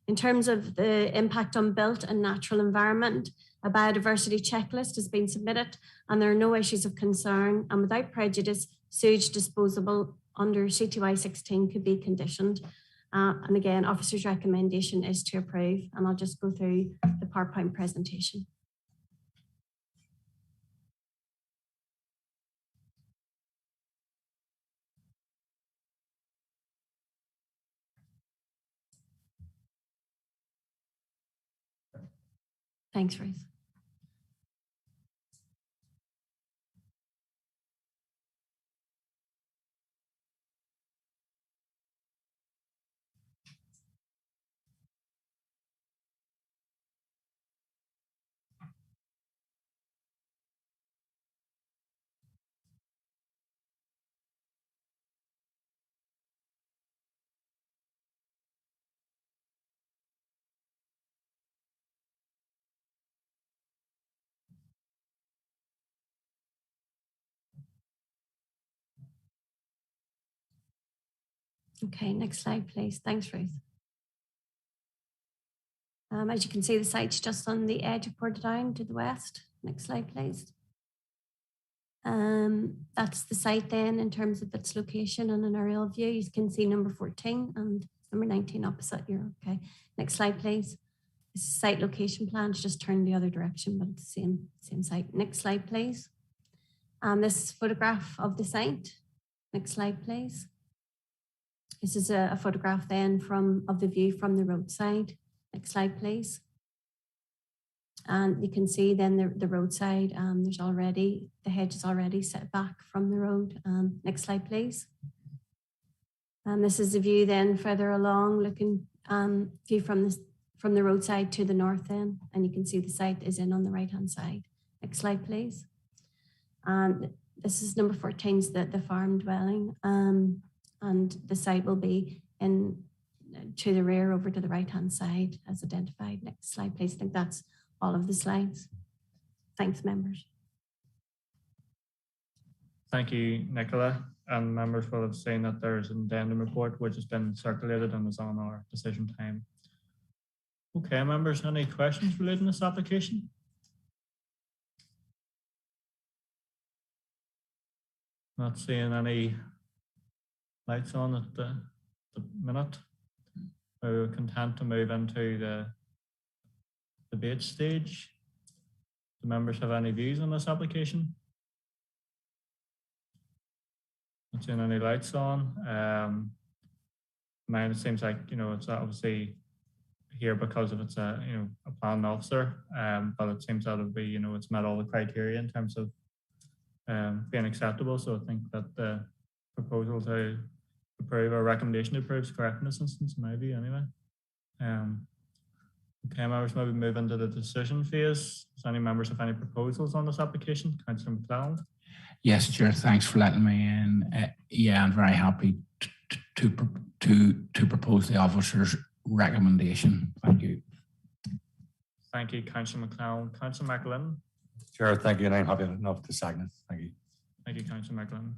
In terms of the impact on built and natural environment, a biodiversity checklist has been submitted and there are no issues of concern, and without prejudice, sewage disposal under CTY 16 could be conditioned. And again, officer's recommendation is to approve, and I'll just go through the PowerPoint presentation. Thanks, Ruth. Okay, next slide, please. Thanks, Ruth. As you can see, the site's just on the edge of Portadown to the west. Next slide, please. That's the site then in terms of its location and an aerial view. You can see number 14 and number 19 opposite you. Okay, next slide, please. This is site location plan. It's just turned the other direction, but it's the same site. Next slide, please. This is a photograph of the site. Next slide, please. This is a photograph then of the view from the roadside. Next slide, please. And you can see then the roadside, the hedge is already set back from the road. Next slide, please. And this is the view then further along, looking view from the roadside to the north then, and you can see the site is in on the right-hand side. Next slide, please. And this is number 14, the farm dwelling. And the site will be to the rear over to the right-hand side as identified. Next slide, please. I think that's all of the slides. Thanks, members. Thank you, Nicola. And members will have seen that there's an addendum report which has been circulated and is on our decision time. Okay, members, any questions relating to this application? Not seeing any lights on at the minute. We're content to move into the debate stage. Do members have any views on this application? Not seeing any lights on. Mine, it seems like, it's obviously here because of it's a planning officer, but it seems that it'll be, it's met all the criteria in terms of being acceptable. So I think that the proposal to approve or recommendation to approve is correct in this instance, in my view, anyway. Okay, members, maybe move into the decision phase. Does any members have any proposals on this application? Councillor McLeod. Yes, Chair. Thanks for letting me in. Yeah, I'm very happy to propose the officer's recommendation. Thank you. Thank you, Councillor McLeod. Councillor McLeod. Chair, thank you, and I'm happy enough to second it. Thank you. Thank you, Councillor McLeod.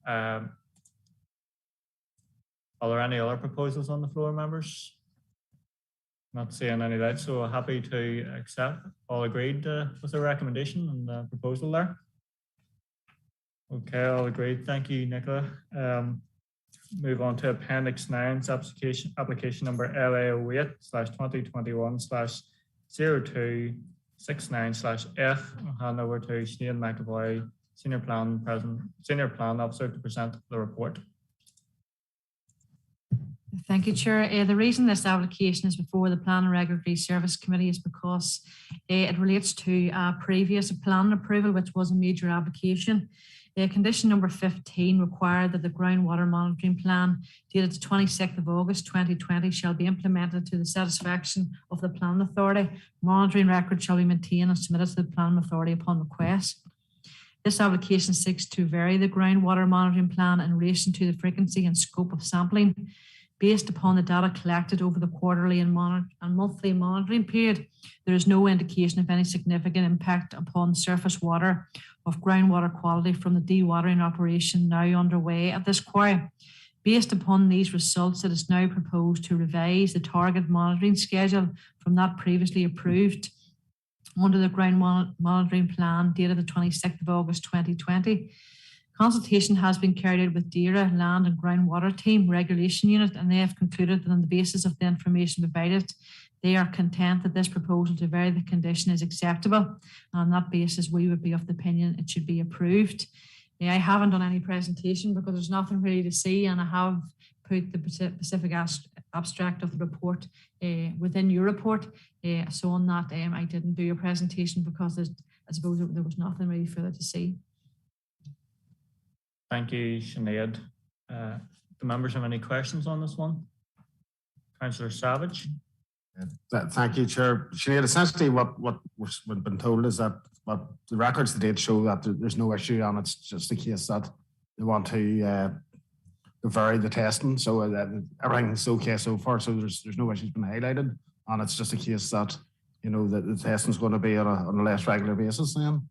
Are there any other proposals on the floor, members? Not seeing any lights, so happy to accept. All agreed with the recommendation and the proposal there? Okay, all agreed. Thank you, Nicola. Move on to Appendix 9, application number LA08/2021/0269/F. I'll hand over to Sinead McAvoy, Senior Plan Officer, to present the report. Thank you, Chair. The reason this application is before the Plan and Regulatory Service Committee is because it relates to a previous plan approval, which was a major application. Condition number 15 required that the groundwater monitoring plan dated the 26th of August 2020 shall be implemented to the satisfaction of the Planning Authority. Monitoring records shall be maintained and submitted to the Planning Authority upon request. This application seeks to vary the groundwater monitoring plan in relation to the frequency and scope of sampling. Based upon the data collected over the quarterly and monthly monitoring period, there is no indication of any significant impact upon surface water of groundwater quality from the dewatering operation now underway at this quarry. Based upon these results, it is now proposed to revise the target monitoring schedule from that previously approved under the ground monitoring plan dated the 26th of August 2020. Consultation has been carried out with DERA, Land and Groundwater Team Regulation Unit, and they have concluded that on the basis of the information provided, they are content that this proposal to vary the condition is acceptable. And on that basis, we would be of the opinion it should be approved. I haven't done any presentation because there's nothing really to see, and I have put the specific abstract of the report within your report. So on that, I didn't do a presentation because I suppose there was nothing really further to see. Thank you, Sinead. Do members have any questions on this one? Councillor Savage. Thank you, Chair. Sinead, essentially what we've been told is that what the records to date show that there's no issue, and it's just a case that they want to vary the testing. So everything's okay so far. So there's no issues been highlighted, and it's just a case that, you know, that the testing's going to be on a less regular basis then.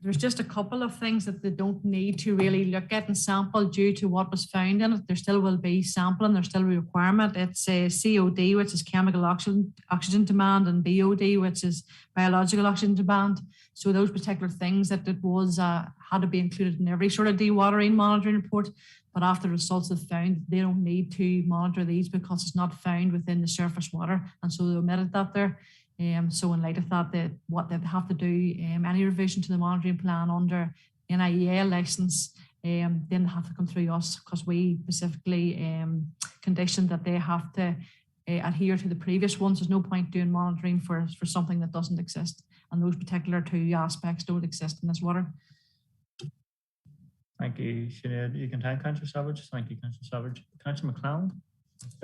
There's just a couple of things that they don't need to really look at and sample due to what was found in it. There still will be sampling, there's still a requirement. It's a COD, which is chemical oxygen demand, and BOD, which is biological oxygen demand. So those particular things that it was had to be included in every sort of dewatering monitoring report. But after the results have found, they don't need to monitor these because it's not found within the surface water. And so they omitted that there. So in light of that, what they have to do, any revision to the monitoring plan under NIEL license, then they have to come through us because we specifically conditioned that they have to adhere to the previous ones. There's no point doing monitoring for something that doesn't exist. And those particular two aspects don't exist in this water. Thank you, Sinead. You can thank Councillor Savage. Thank you, Councillor Savage. Councillor McLeod.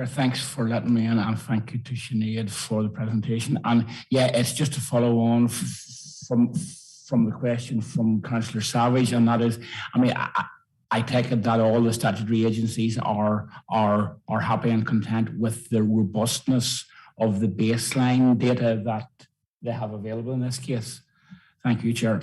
Thanks for letting me in, and thank you to Sinead for the presentation. And yeah, it's just to follow on from the question from Councillor Savage, and that is, I mean, I take it that all the statutory agencies are happy and content with the robustness of the baseline data that they have available in this case. Thank you, Chair.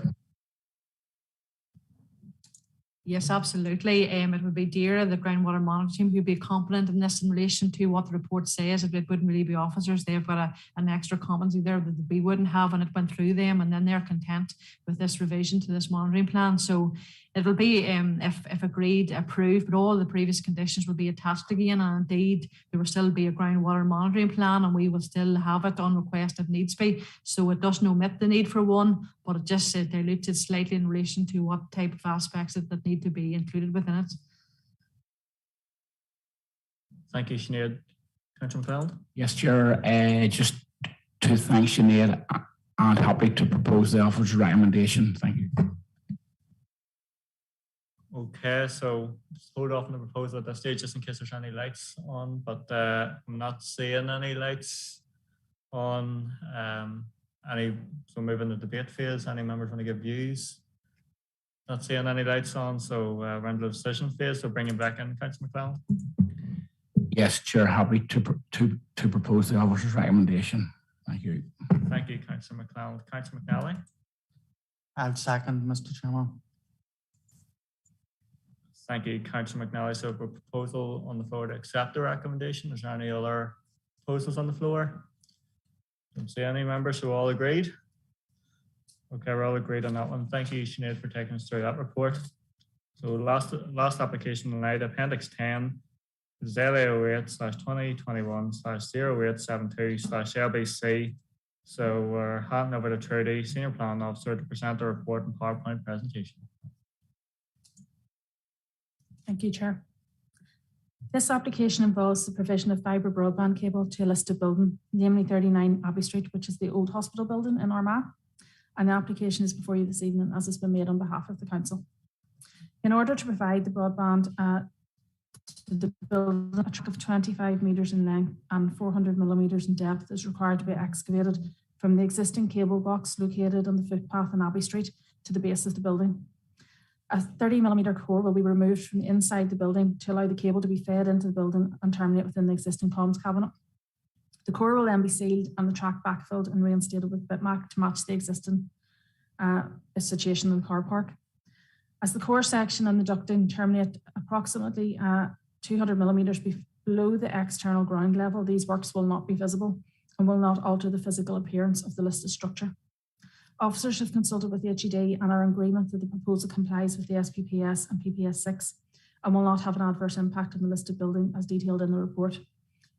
Yes, absolutely. It would be DERA, the groundwater monitoring team, who'd be competent in this in relation to what the report says. It wouldn't really be officers. They've got an extra competency there that we wouldn't have, and it went through them, and then they're content with this revision to this monitoring plan. So it'll be, if agreed, approved, but all the previous conditions will be attached again. And indeed, there will still be a groundwater monitoring plan, and we will still have it on request if needs be. So it doesn't omit the need for one, but it just dilutes it slightly in relation to what type of aspects that need to be included within it. Thank you, Sinead. Councillor McLeod. Yes, Chair. Just to thank Sinead, and happy to propose the officer's recommendation. Thank you. Okay, so just hold off on the proposal at this stage just in case there's any lights on, but I'm not seeing any lights on. So moving the debate phase, any members want to give views? Not seeing any lights on, so we're into the decision phase, so bring it back in, Councillor McLeod. Yes, Chair, happy to propose the officer's recommendation. Thank you. Thank you, Councillor McLeod. Councillor McNally. I'll second, Mr. Chairman. Thank you, Councillor McNally. So a proposal on the floor to accept the recommendation. Is there any other proposals on the floor? Don't see any members, so all agreed? Okay, we're all agreed on that one. Thank you, Sinead, for taking us through that report. So last application tonight, Appendix 10, ZA08/2021/0872/LBC. So we're handing over to Trudy, Senior Planning Officer, to present the report and PowerPoint presentation. Thank you, Chair. This application involves the provision of fibre broadband cable to a listed building, namely 39 Abbey Street, which is the old hospital building in Armagh. And the application is before you this evening, as has been made on behalf of the council. In order to provide the broadband to the building, a track of 25 metres in length and 400 millimetres in depth is required to be excavated from the existing cable box located on the footpath in Abbey Street to the base of the building. A 30mm core will be removed from inside the building to allow the cable to be fed into the building and terminate within the existing comms cabinet. The core will then be sealed and the track backfilled and reinstated with bitmac to match the existing situation in the car park. As the core section and the ducting terminate approximately 200 millimetres below the external ground level, these works will not be visible and will not alter the physical appearance of the listed structure. Officers have consulted with the HED and are in agreement that the proposal complies with the SPPS and PPS 6 and will not have an adverse impact on the listed building as detailed in the report.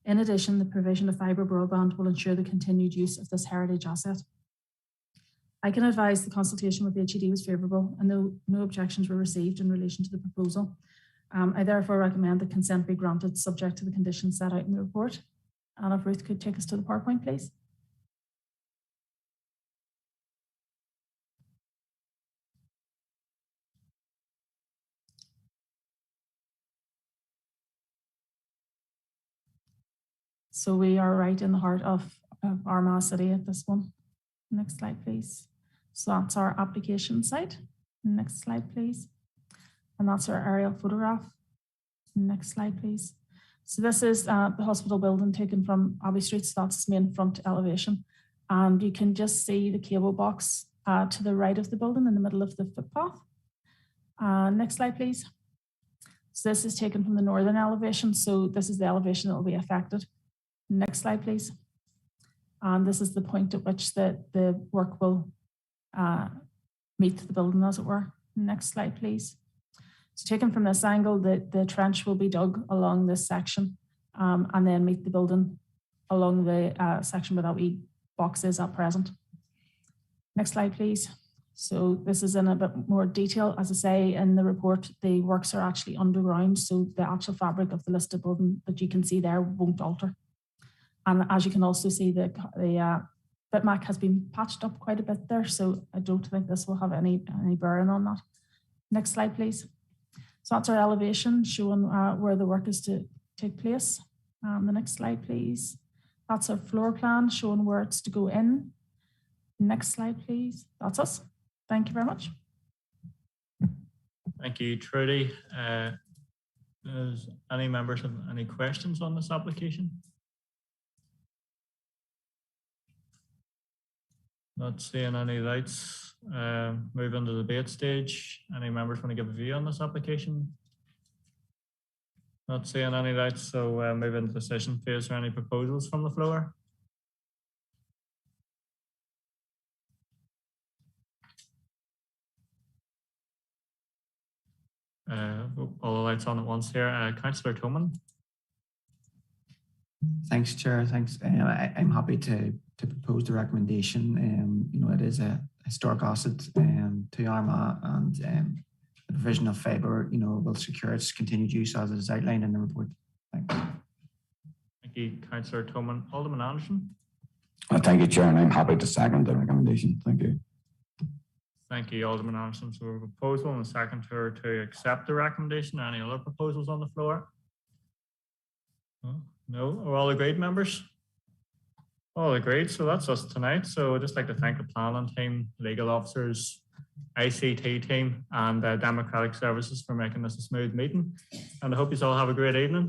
In addition, the provision of fibre broadband will ensure the continued use of this heritage asset. I can advise the consultation with the HED was favourable and no objections were received in relation to the proposal. I therefore recommend that consent be granted subject to the conditions set out in the report. And if Ruth could take us to the PowerPoint, please. So we are right in the heart of Armagh City at this one. Next slide, please. So that's our application site. Next slide, please. And that's our aerial photograph. Next slide, please. So this is the hospital building taken from Abbey Street. So that's its main front elevation. And you can just see the cable box to the right of the building in the middle of the footpath. Next slide, please. So this is taken from the northern elevation. So this is the elevation that will be affected. Next slide, please. And this is the point at which the work will meet the building, as it were. Next slide, please. So taken from this angle, the trench will be dug along this section and then meet the building along the section where that wee box is at present. Next slide, please. So this is in a bit more detail. As I say in the report, the works are actually underground, so the actual fabric of the listed building that you can see there won't alter. And as you can also see, the bitmap has been patched up quite a bit there, so I don't think this will have any bearing on that. Next slide, please. So that's our elevation showing where the work is to take place. The next slide, please. That's our floor plan showing where it's to go in. Next slide, please. That's us. Thank you very much. Thank you, Trudy. Does any members have any questions on this application? Not seeing any lights. Move into the debate stage. Any members want to give a view on this application? Not seeing any lights, so move into the decision phase. Are any proposals from the floor? All the lights on at once here. Councillor Toman. Thanks, Chair. Thanks. I'm happy to propose the recommendation. It is a historic asset to Armagh, and the provision of fibre, will secure its continued use as it is outlined in the report. Thanks. Thank you, Councillor Toman. Alderman Anderson. Thank you, Chair, and I'm happy to second the recommendation. Thank you. Thank you, Alderman Anderson. So a proposal and a seconder to accept the recommendation. Any other proposals on the floor? No? Are all agreed, members? All agreed. So that's us tonight. So I'd just like to thank the planning team, legal officers, ICT team, and Democratic Services for making this a smooth meeting. And I hope you all have a great evening.